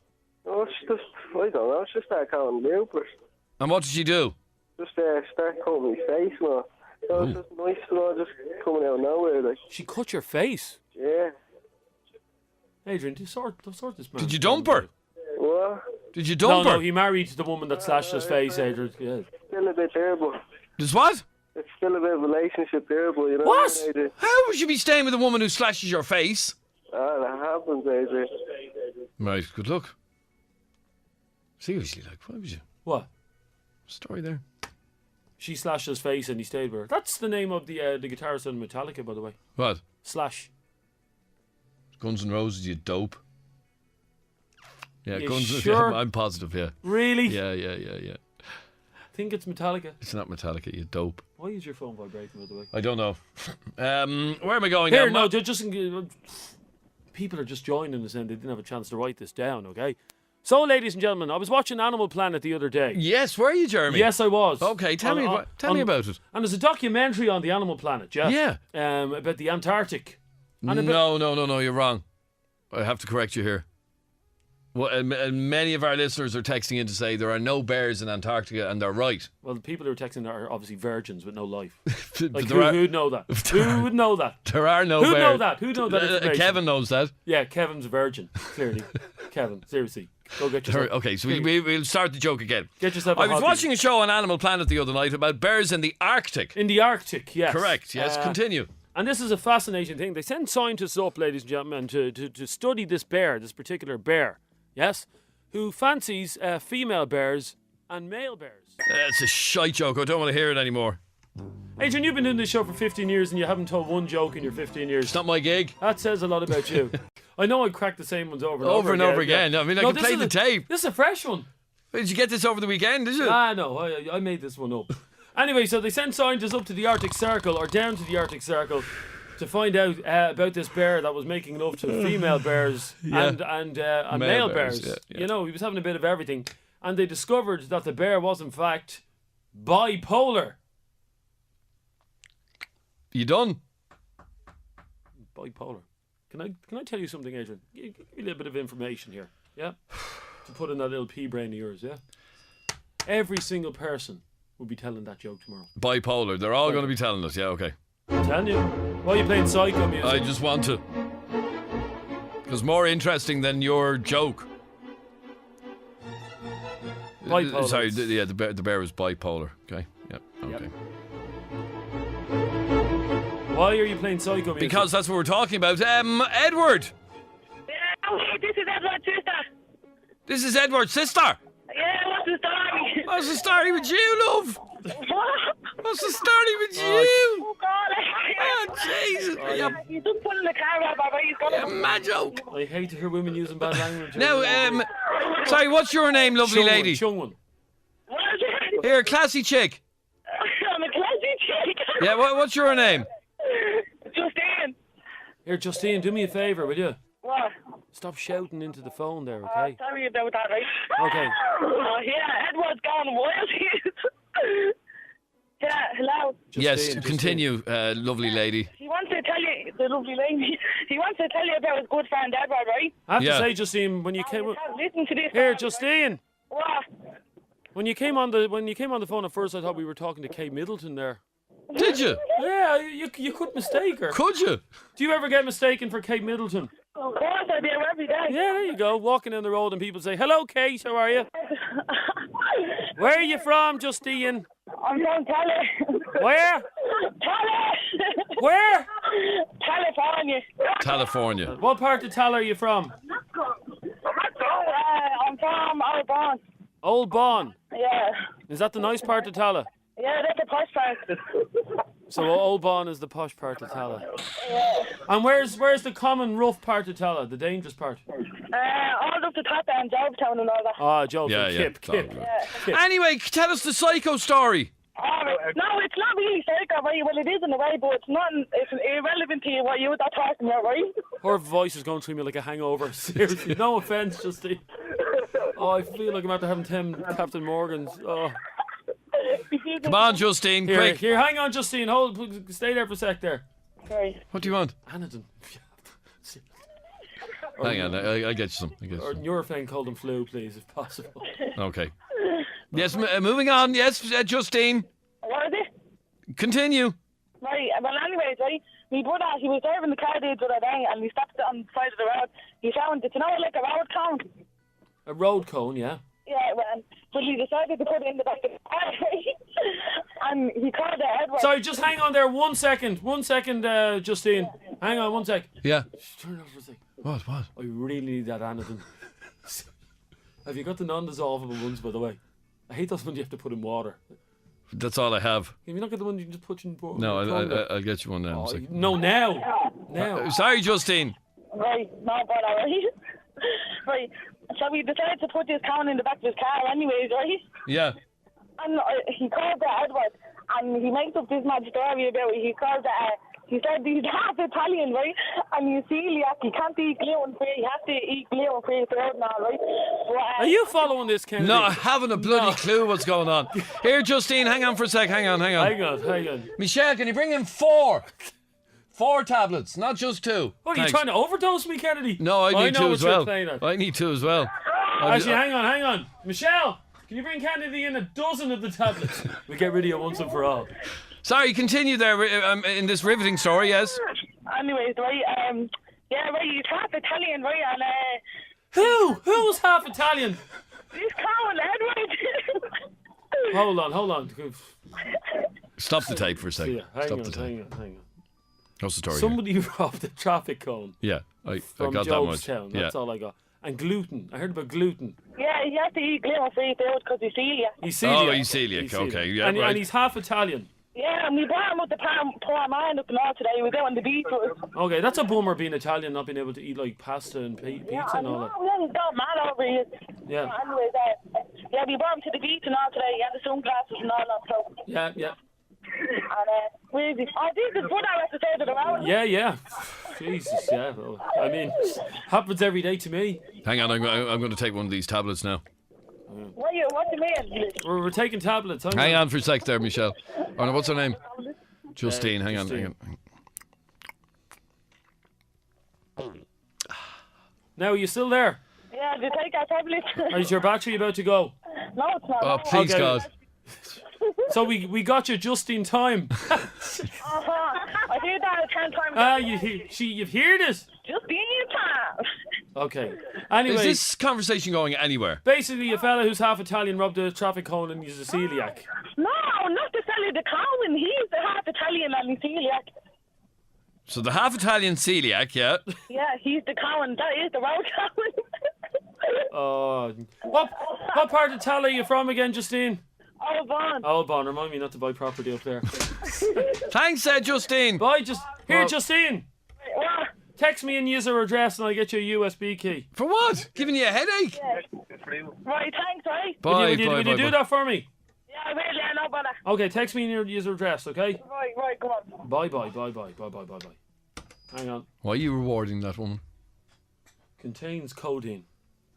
Oh, she just, I don't know, she started calling me out. And what did she do? Just start cutting my face, man. So it's just nice, just coming out of nowhere, like. She cut your face? Yeah. Adrian, do you sort this man? Did you dump her? What? Did you dump her? No, he married the woman that slashed his face, Adrian. Yeah. Still a bit there, but... There's what? It's still a bit of a relationship there, but you know... What? Adrian? How would you be staying with a woman who slashes your face? That happens, Adrian. Right, good luck. Seriously, like, why would you? What? Story there. She slashed his face and he stayed with her. That's the name of the guitarist in Metallica, by the way. What? Slash. Guns N' Roses, you dope. Yeah, You Guns sure? I'm positive, yeah. Really? Yeah. I think it's Metallica. It's not Metallica, you dope. Why is your phone vibrating, by the way? I don't know. Where am I going Here, now? no, just people are just joining us and they didn't have a chance to write this down, okay? So, ladies and gentlemen, I was watching Animal Planet the other day. Yes, were you, Jeremy? Yes, I was. Okay, tell me about it. And there's a documentary on the Animal Planet, yeah? Yeah. About the Antarctic. And No, you're wrong. I have to correct you here. Well, and many of our listeners are texting in to say there are no bears in Antarctica, and they're right. Well, the people who are texting are obviously virgins with no life. Like, There who'd know that? Who would know that? There are no Who'd bears. know that? Who'd know that information? Kevin knows that. Yeah, Kevin's a virgin, clearly. Kevin, seriously. Go get yourself... Okay, so we'll start the joke again. Get yourself a I was hobby. watching a show on Animal Planet the other night about bears in the Arctic. In the Arctic, yes. Correct, yes, continue. And this is a fascinating thing. They send scientists up, ladies and gentlemen, to study this bear, this particular bear, yes, who fancies female bears and male bears. It's a shite joke. I don't want to hear it anymore. Adrian, you've been doing this show for 15 years and you haven't told one joke in your 15 years. It's not my gig. That says a lot about you. I know I've cracked the same ones over and over again. Yeah. I mean, I can play the tape. This is a fresh one. Did you get this over the weekend, did you? No, I made this one up. Anyway, so they sent scientists up to the Arctic Circle, or down to the Arctic Circle, to find out about this bear that was making love to female bears and male bears. Yeah. You know, he was having a bit of everything. And they discovered that the bear was, in fact, bipolar. You done? Bipolar. Can I tell you something, Adrian? Give you a little bit of information here, yeah? To put in that little pea brain of yours, yeah? Every single person will be telling that joke tomorrow. Bipolar. They're all going to be telling us. Yeah, okay. I'm telling you. Why are you playing psycho music? I just want to. Because more interesting than your joke. Bipolar. Sorry, the bear was bipolar. Okay, yeah, okay. Yep. Why are you playing psycho music? Because that's what we're talking about. Edward! Yeah, this is Edward's sister. This is Edward's sister! Yeah, what's the story? What's the story with you, love? What? What's the story with you? Oh, God. Oh, Jesus. He's just pulling the car out, Baba. He's got mad joke. I hate to hear women using bad language. Now, sorry, what's your name, lovely lady? Chungwon. What is it? Here, classy chick. I'm a classy chick. Yeah, what's your name? Justine. Here, Justine, do me a favour, will you? What? Stop shouting into the phone there, okay? Sorry about that, right? Okay. Oh, yeah, Edward's gone wild. Yeah, hello. Yes, continue, lovely lady. He wants to tell you, the lovely lady, he wants to tell you about his good friend Edward, right? I have to say, Justine, when you came... Listen to this. Here, Justine. What? When you came on the phone at first, I thought we were talking to Kate Middleton there. Did you? Yeah, you could mistake her. Could you? Do you ever get mistaken for Kate Middleton? Of course, I do every day. Yeah, there you go. Walking down the road and people say, "Hello, Kate, how are you?" Where are you from, Justine? I'm from Tele. Where? Tele. Where? California. California. What part of Tal are you from? I'm from Old Bon. Old Bon. Yeah. Is that the nice part of Tala? Yeah, that's the posh part. So Old Bon is the posh part of Tala. Yeah. And where's the common rough part of Tala, the dangerous part? All up the top there in Jobstown and all that. Ah, Joe, Yeah, Kip. Yeah. Anyway, tell us the psycho story. No, it's not really psycho, right? Well, it is in a way, but it's irrelevant to you what you were talking about, right? Her voice is going through me like a hangover. Seriously, no offence, Justine. Oh, I feel like I'm after having 10 Captain Morgans. Oh. Come on, Justine, quick. Here, hang on, Justine. Stay there for a sec there. Sorry. What do you want? Anadin. Hang on, I'll get you some. Or Nurofen cold and flu, please, if possible. Okay. Yes, moving on. Yes, Justine. What is it? Continue. Right, well, anyways, right, my brother, he was driving the car the other day and he stopped on the side of the road. He found, did you know, like a road cone? A road cone, yeah. Yeah, well, but he decided to put it in the back of the car, and he called it Edward. Sorry, just hang on there 1 second. 1 second, Justine. Hang on 1 sec. Yeah. Just turn it off for a sec. What? I really need that Anadin. Have you got the non-dissolvable ones, by the way? I hate those ones you have to put in water. That's all I have. Can you not get the one you can just put in water? No, I'll get you one now. No, now. Sorry, Justine. Right, no bother, right? Right, so we decided to put this cone in the back of his car anyways, right? Yeah. And he called it Edward, and he makes up this mad story about it. He called it, he said he's half Italian, right? And he's celiac, he can't eat gluten-free, he has to eat gluten-free food now, right? But, are you following this, Kennedy? No, I haven't a bloody clue what's going on. Here, Justine, hang on for a sec. Hang on. Hang on. Michelle, can you bring in 4? 4 tablets, not just 2. What, are you trying to overdose me, Kennedy? No, I need 2 as well. I need 2 as well. Actually, hang on. Michelle, can you bring Kennedy in a dozen of the tablets? We get rid of you once and for all. Sorry, continue there in this riveting story, yes? Anyways, right, yeah, right, he's half Italian, right, and, Who's half Italian? This Colin Edward. Hold on. Stop the tape for a second. Hang on. What's the story? Somebody robbed the traffic cone. Yeah, I from got Jobstown. that much. That's all I got. And gluten. I heard about gluten. Yeah, he has to eat gluten-free food because he's celiac. He's celiac. Oh, he's celiac. Okay, yeah, and, right. And he's half Italian. Yeah, and we brought him up the poor man up and all today. We were down the beach with us. Okay, that's a bummer being Italian, not being able to eat like pasta and pizza and all that. Yeah, he's gone mad over here. Yeah. Anyways, yeah, we brought him to the beach and all today. He had the sunglasses and all that. So. Yeah. And where is he? Oh, this is brother at the side of the road. Yeah. Jesus, yeah. Well, I mean, happens every day to me. Hang on, I'm going to take one of these tablets now. What do you mean? We're taking tablets. Hang on for a sec there, Michelle. Oh, no, what's her name? Justine. Hang on. Now, are you still there? Yeah, did you take our tablet? Is your battery about to go? No, it's not. Oh, please, God. So we got you just in time. I heard that 10 times. You've heard it? Just being in time. Okay. Anyway. Is this conversation going anywhere? Basically, a fella who's half Italian robbed a traffic cone and he's a celiac. No, not the fella, the clown. He's the half Italian and he's celiac. So the half Italian celiac, yeah. Yeah, he's the clown. That is the road clown. What part of Italy are you from again, Justine? Oldbourne. Remind me not to buy property up there. Thanks, Justine. Bye, Justine. What? Text me in user address and I'll get you a USB key. For what? Giving you a headache? Right, thanks, right? Bye, Will you do that for me? Yeah, I will, yeah, no bother. Okay, text me in your user address, okay? Right, go on. Bye. Hang on. Why are you rewarding that woman? Contains codeine.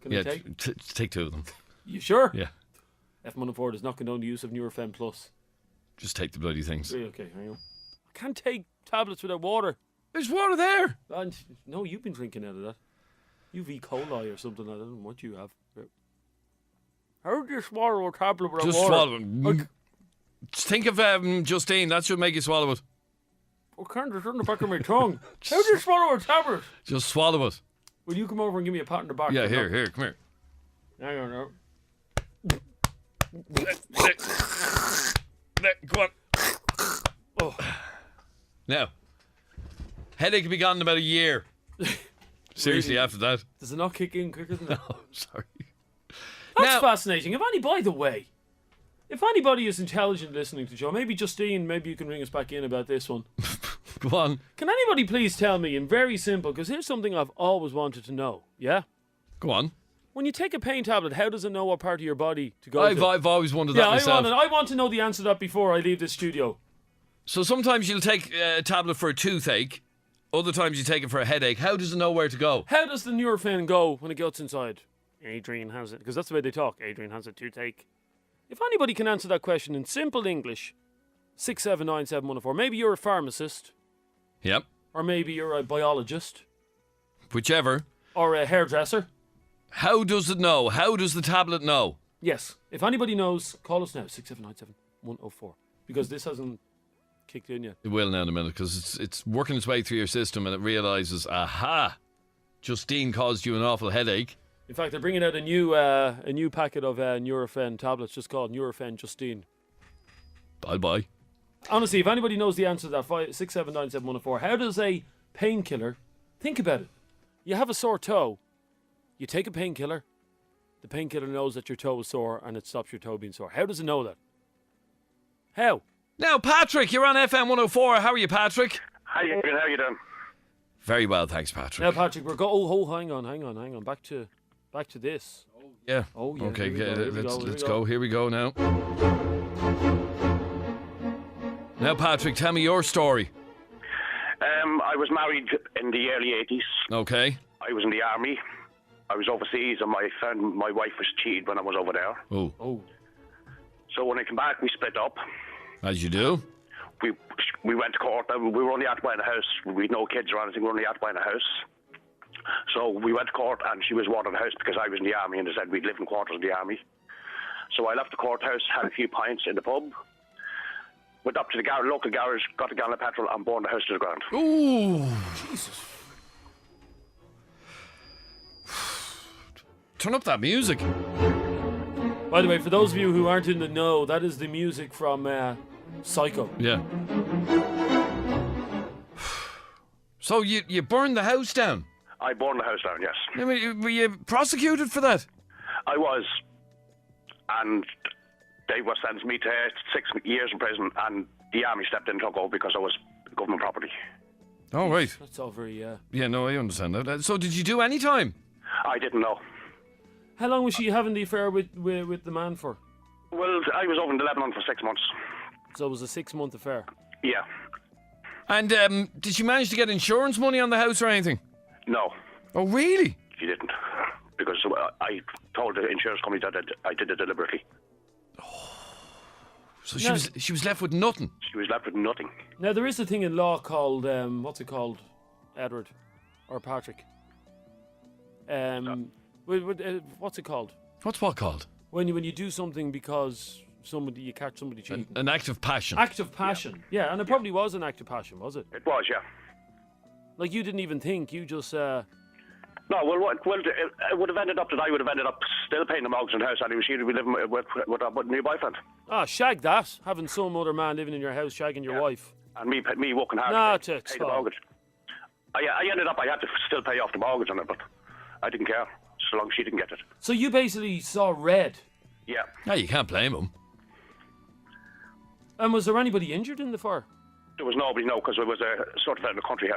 Can Yeah, I take? take 2 of them. You sure? Yeah. FM104 does not condone the use of Nurofen Plus. Just take the bloody things. Okay, hang on. I can't take tablets without water. There's water there. No, you've been drinking out of that. You've E. coli or something. I don't know what you have. How do you swallow a tablet without Just water? swallow it. Think of Justine. That should make you swallow it. I can't. It's on the back of my tongue. How do you swallow a tablet? Just swallow it. Will you come over and give me a pat on the back? Yeah, here, come here. Hang on now. Go on. Oh. Now, headache will be gone in about a year. Seriously, Really? after that. Does it not kick in quicker than that? Oh, sorry. That's fascinating. By the way, if anybody is intelligent listening to Joe, maybe Justine, maybe you can ring us back in about this one. Go on. Can anybody please tell me, in very simple, because here's something I've always wanted to know, yeah? Go on. When you take a pain tablet, how does it know what part of your body to go to? I've always wondered that myself. I want to know the answer to that before I leave this studio. So sometimes you'll take a tablet for a toothache, other times you take it for a headache. How does it know where to go? How does the Nurofen go when it gets inside? Adrian has it, because that's the way they talk. Adrian has a toothache. If anybody can answer that question in simple English, 6797104. Maybe you're a pharmacist. Yep. Or maybe you're a biologist. Whichever. Or a hairdresser. How does it know? How does the tablet know? Yes. If anybody knows, call us now, 6797104. Because this hasn't kicked in yet. It will now in a minute, because it's working its way through your system and it realises, aha, Justine caused you an awful headache. In fact, they're bringing out a new packet of Nurofen tablets just called Nurofen Justine. Bye-bye. Honestly, if anybody knows the answer to that, 6797104, how does a painkiller, think about it. You have a sore toe, you take a painkiller, the painkiller knows that your toe is sore and it stops your toe being sore. How does it know that? How? Now, Patrick, you're on FM104. How are you, Patrick? Hi, Adrian. How you doing? Very well, thanks, Patrick. Now, Patrick, we're hang on. Back to this. Yeah. Oh, yeah. Okay, let's go. go. Here we go now. Now, Patrick, tell me your story. I was married in the early 80s. Okay. I was in the army. I was overseas, and my wife was cheated when I was over there. Oh. So when I came back, we split up. As you do. We went to court. We were only out buying a house. We had no kids or anything. We were only out buying a house. So we went to court, and she was wanting the house because I was in the army, and they said we'd live in quarters in the army. So I left the courthouse, had a few pints in the pub, went up to the local garage, got a gallon of petrol, and burned the house to the ground. Ooh. Jesus. Turn up that music. By the way, for those of you who aren't in the know, that is the music from Psycho. Yeah. So you burned the house down? I burned the house down, yes. I mean, were you prosecuted for that? I was. And they were sentenced me to 6 years in prison, and the army stepped in and took over because I was government property. Oh, right. That's all very... Yeah, no, I understand that. So did you do any time? I didn't know. How long was she having the affair with the man for? Well, I was over in Lebanon for 6 months. So it was a 6-month affair? Yeah. And did you manage to get insurance money on the house or anything? No. Oh, really? She didn't. Because I told the insurance company that I did it deliberately. So she was left with nothing? She was left with nothing. Now, there is a thing in law called, what's it called, Edward? Or Patrick? What's it called? What's what called? When you do something because you catch somebody cheating. An act of passion. Act of passion. Yeah, and it probably was an act of passion, was it? It was, yeah. Like you didn't even think, you just... No, well, it would have ended up that I would have ended up still paying the mortgage in the house, and she'd be living with a new boyfriend. Ah, shag that. Having some other man living in your house, shagging your wife. And me working hard to pay the fine. mortgage. I ended up, I had to still pay off the mortgage on it, but I didn't care, so long as she didn't get it. So you basically saw red. Yeah. No, you can't blame him. And was there anybody injured in the fire? There was nobody, no, because it was sort of out in the country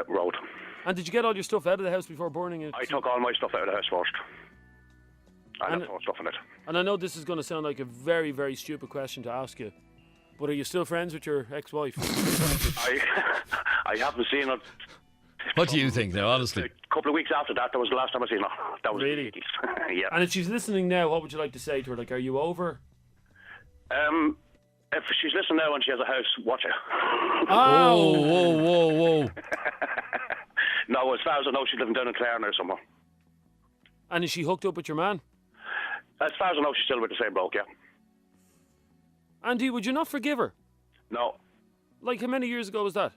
road. And did you get all your stuff out of the house before burning it? I took all my stuff out of the house first. I left all stuff in it. And I know this is going to sound like a very, very stupid question to ask you, but are you still friends with your ex-wife? I haven't seen her. What do you think now, honestly? A couple of weeks after that was the last time I seen her. That was really? in the 80s. Yeah. And if she's listening now, what would you like to say to her? Like, are you over? If she's listening now and she has a house, watch her. Oh, whoa. No, as far as I know, she's living down in Clare now somewhere. And is she hooked up with your man? As far as I know, she's still with the same bloke, yeah. Andy, would you not forgive her? No. Like, how many years ago was that?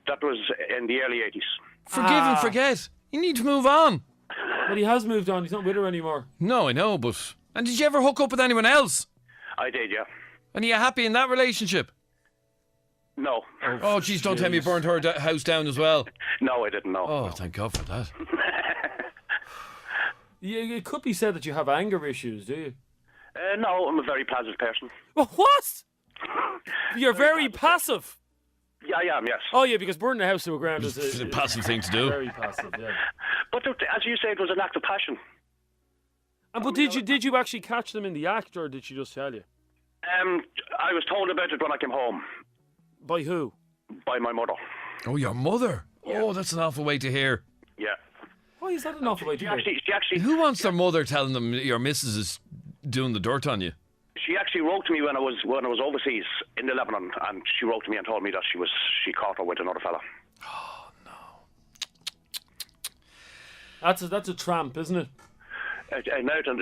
That was in the early 80s. Forgive and forget. You need to move on. But he has moved on. He's not with her anymore. No, I know, but... And did you ever hook up with anyone else? I did, yeah. And are you happy in that relationship? No. Oh, jeez, don't tell me you burned her house down as well. No, I didn't, no. Oh, thank God for that. It could be said that you have anger issues, do you? No, I'm a very passive person. What? You're very passive. Yeah, I am, yes. Oh, yeah, because burning a house to the ground is a passive thing to do. Very passive, yeah. But as you said, it was an act of passion. But did you actually catch them in the act, or did she just tell you? I was told about it when I came home. By who? By my mother. Oh, your mother? Yeah. Oh, that's an awful way to hear. Yeah. Why is that an awful way to hear? She actually... Who wants their mother telling them your missus is doing the dirt on you? She actually wrote to me when I was overseas in the Lebanon, and she wrote to me and told me that she caught her with another fella. Oh no. That's a tramp, isn't it? Now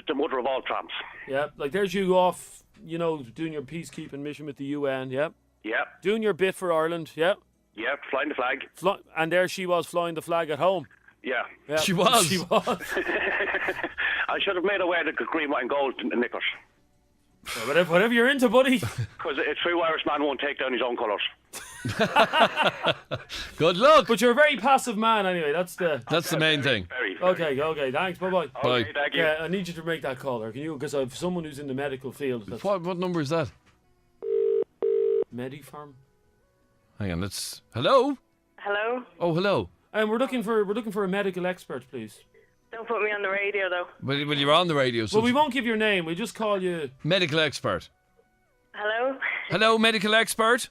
the mother of all tramps. Yeah, like there's you off, doing your peacekeeping mission with the UN, yeah? Yeah. Doing your bit for Ireland, yeah? Yeah, flying the flag. And there she was flying the flag at home. Yeah. She was. She was. I should have made her wear the green, white and gold knickers. Well, whatever you're into, buddy. Because a true Irishman won't take down his own colours. Good luck. But you're a very passive man anyway, that's the main thing. Very. Okay, thanks, bye-bye. Bye. Okay, thank you. Yeah, I need you to make that caller, can you? Because I have someone who's in the medical field. What number is that? Medifarm? Hang on, let's... Hello? Hello? Oh, hello. We're looking for a medical expert, please. Don't put me on the radio, though. Well, you're on the radio, so... Well, we won't give your name, we'll just call you... Medical expert. Hello? Hello, medical expert.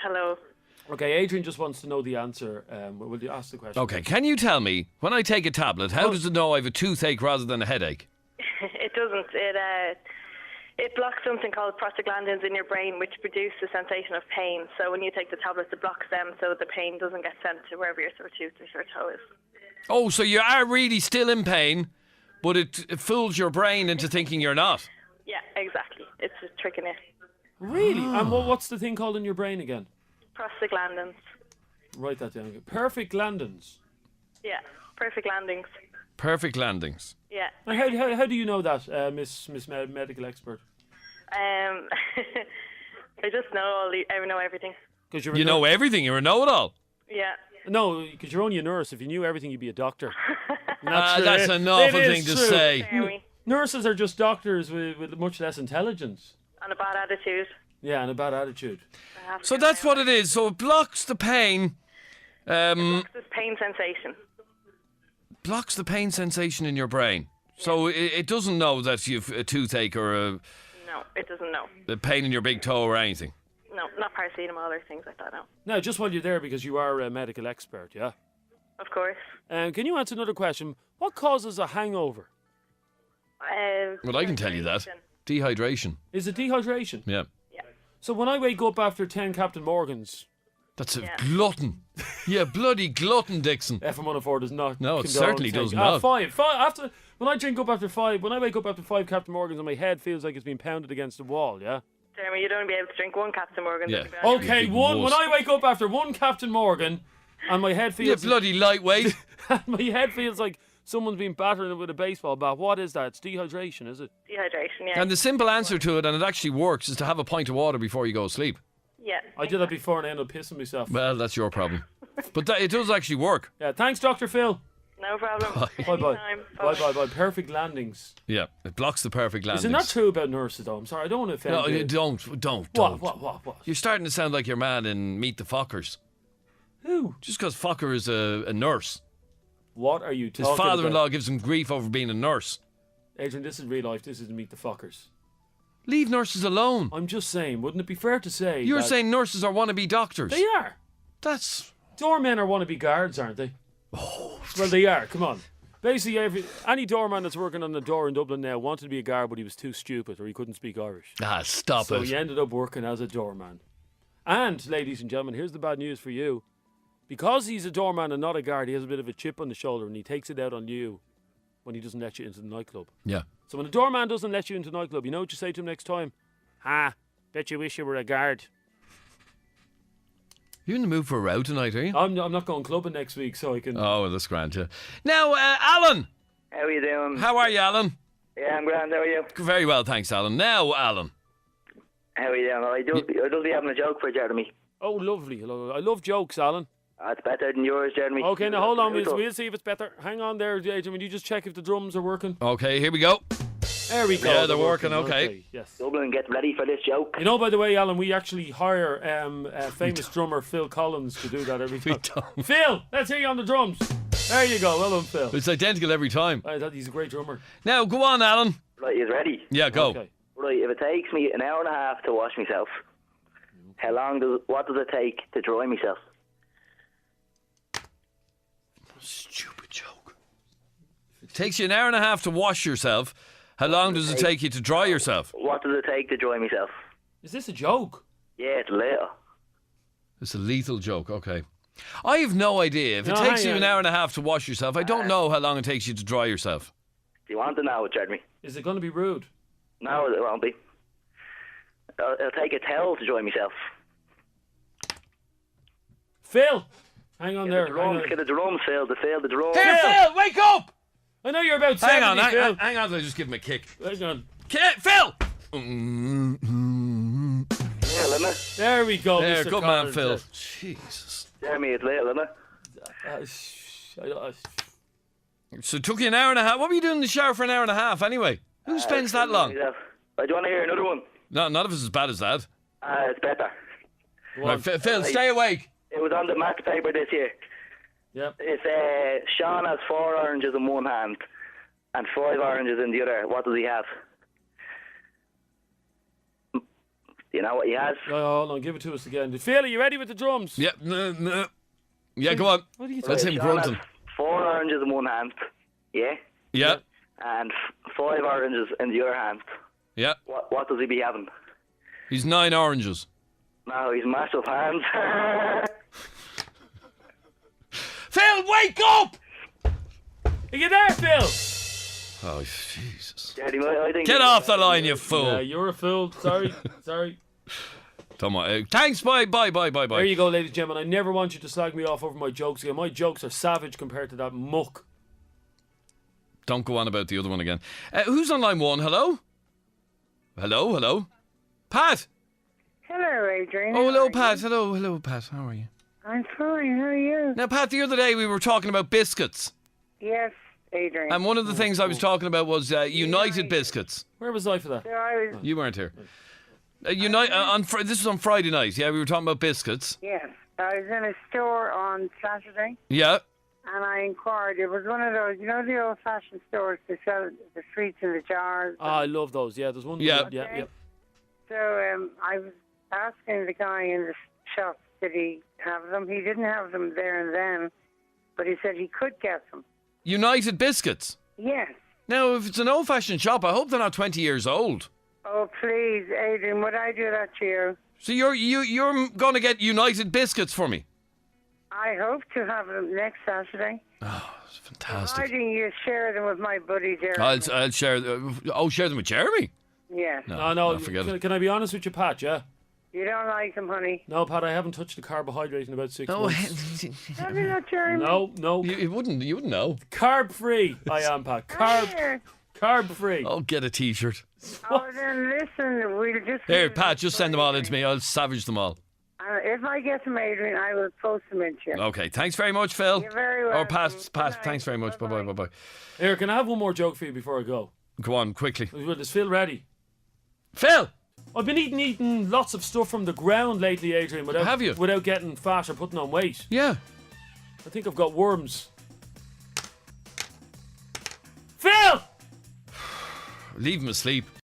Hello. Okay, Adrian just wants to know the answer. Will you ask the question? Okay, can you tell me, when I take a tablet, how does it know I have a toothache rather than a headache? It doesn't. It blocks something called prostaglandins in your brain, which produce a sensation of pain. So when you take the tablets, it blocks them so the pain doesn't get sent to wherever your sore tooth or sore toe is. Oh, so you are really still in pain, but it fools your brain into thinking you're not. Yeah, exactly. It's just tricking it. Really? And what's the thing called in your brain again? Prostaglandins. Write that down. Perfect glandins. Yeah, perfect landings. Perfect landings. Yeah. And how do you know that, Miss Medical Expert? I just know I know everything. Cause you know everything. You're a know-it-all. Yeah. No, because you're only a nurse. If you knew everything, you'd be a doctor. That's an awful thing to say. Nurses are just doctors with much less intelligence. And a bad attitude. Yeah, and a bad attitude. So that's what it is. So it blocks the pain. It blocks this pain sensation. Blocks the pain sensation in your brain. So it doesn't know that you've a toothache or No, it doesn't know. a pain in your big toe or anything. No, not paracetamol or things like that, no. No, just while you're there, because you are a medical expert, yeah? Of course. Can you answer another question? What causes a hangover? Well, I can tell you that. Dehydration. Is it dehydration? Yeah. Yeah. So when I wake up after 10 Captain Morgans... That's a glutton. Yeah, bloody glutton, Dixon. FM104 does not No, it condone certainly taking- does not. 5. After when I wake up after 5 Captain Morgans and my head feels like it's been pounded against the wall, yeah? Jeremy, you'd only be able to drink one Captain Morgan. Yeah. Okay, when I wake up after one Captain Morgan and my head feels... You bloody lightweight. my head feels like someone's been battering it with a baseball bat. What is that? It's dehydration, is it? Dehydration, yeah. And the simple answer to it, and it actually works, is to have a pint of water before you go to sleep. Yeah. I did that before and I ended up pissing myself. Well, that's your problem. But it does actually work. Yeah, thanks, Dr. Phil. No problem. Bye-bye. Bye-bye. Perfect landings. Yeah, it blocks the perfect landings. Isn't that true about nurses, though? I'm sorry, I don't want to offend No, you. you don't. What? You're starting to sound like your man in Meet the Fockers. Who? Just because Focker is a nurse. What are you talking His father-in-law about? gives him grief over being a nurse. Adrian, this is real life. This isn't Meet the Fockers. Leave nurses alone. I'm just saying, wouldn't it be fair to say You're that saying nurses are wannabe doctors. they are? That's... Doormen are wannabe guards, aren't they? Oh, Well, they are. Come on. Basically, any doorman that's working on the door in Dublin now wanted to be a guard, but he was too stupid or he couldn't speak Irish. stop So it. he ended up working as a doorman. And, ladies and gentlemen, here's the bad news for you. Because he's a doorman and not a guard, he has a bit of a chip on the shoulder and he takes it out on you when he doesn't let you into the nightclub. Yeah. So when a doorman doesn't let you into the nightclub, you know what you say to him next time? Bet you wish you were a guard. You in the mood for a row tonight, are you? I'm not going clubbing next week, so I can... Oh, well, that's grand, yeah. Now, Alan. How are you doing? How are you, Alan? Yeah, I'm grand. How are you? Very well, thanks, Alan. Now, Alan. How are you doing? I do be having a joke for Jeremy. Oh, lovely. I love jokes, Alan. It's better than yours, Jeremy. Okay, now hold on. We'll see if it's better. Hang on there, Adrian. Will you just check if the drums are working? Okay, here we go. There we go. Yeah, they're working, okay. Yes. Dublin, get ready for this joke. You know, by the way, Alan, we actually hire famous drummer Phil Collins to do that every time. don't. Phil, let's hear you on the drums. There you go. Well done, Phil. It's identical every time. He's a great drummer. Now, go on, Alan. Right, you ready? Yeah, go. Okay. Right, if it takes me an hour and a half to wash myself, what does it take to dry myself? Stupid joke. It takes you an hour and a half to wash yourself. How long does it take you to dry yourself? What does it take to dry myself? Is this a joke? Yeah, it's little. It's a lethal joke, okay. I have no idea. If it No, takes hang you on. an hour and a half to wash yourself, I don't know how long it takes you to dry yourself. Do you want to know it, Jeremy? Is it going to be rude? No, it won't be. It'll take a towel to dry myself. Phil! Hang on there. Get the drums, Phil. The drums. Here, Phil, wake up! I know you're about 70, Hang on, Phil. hang on, I'll just give him a kick. Hang on. Phil! Little, isn't it? There we go, There, Mr. good man, Collins. Phil. Jesus. Jeremy, it's little, isn't it? So it took you an hour and a half. What were you doing in the shower for an hour and a half anyway? Who spends that long? Do you want to hear another one? No, none of us as bad as that. It's better. Right, Phil, stay awake. It was on the match paper this year. Yep. It's Sean has 4 oranges in one hand and 5 oranges in the other. What does he have? Do you know what he has? Hold on, give it to us again. Phil, are you ready with the drums? Yep. No. Yeah, go on. What are you That's talking him Sean grunting. has 4 oranges in one hand. Yeah? Yeah. And 5 oranges in the other hand. Yeah. What does he be having? He's 9 oranges. No, he's massive hands. Phil, wake up! Are you there, Phil? Oh, Jesus. Jeremy, I think Get off the line, you fool. Yeah, you're a fool. Sorry. Come on. Thanks, bye. There you go, ladies and gentlemen. I never want you to slag me off over my jokes again. My jokes are savage compared to that muck. Don't go on about the other one again. Who's on line 1? Hello? Hello? Pat? Hello, Adrian. Oh, hello, Pat. Hello, Pat. How are you? I'm fine. How are you? Now, Pat, the other day we were talking about biscuits. Yes, Adrian. And one of the things I was talking about was United biscuits. Where was I for that? So I was, You weren't here. This was on Friday night. Yeah, we were talking about biscuits. yes, I was in a store on Saturday, Yeah. and I inquired. It was one of those, the old-fashioned stores that sell the sweets in the jars. I love those. Yeah, there's one. Yeah. Yeah. So I was asking the guy in the shop, did he have them? He didn't have them there and then, but he said he could get them. United biscuits. Yes. Now, if it's an old-fashioned shop, I hope they're not 20 years old. Oh, please, Adrian, would I do that to you? So you're going to get United biscuits for me? I hope to have them next Saturday. Oh, it's fantastic. Providing you share them with my buddy Jeremy. I'll share. Share them with Jeremy. Yes. No, forget it. Can I be honest with you, Pat? Yeah. You don't like them, honey. No, Pat, I haven't touched a carbohydrate in about 6 months. Have you not, Jeremy? No. You wouldn't know. Carb free. I am, Pat. Carb free. Oh, get a T-shirt. Oh, then listen, we'll just... Here, Pat, just send them all in to me. I'll savage them all. If I get them, Adrian, I will post them in to you. Okay, thanks very much, Phil. You're very welcome. Or Pat, thanks very much. Bye-bye. Here, can I have one more joke for you before I go? Go on, quickly. Is Phil ready? Phil! I've been eating lots of stuff from the ground lately, Adrian, without getting fat or putting on weight. Yeah. I think I've got worms. Phil! Leave him asleep.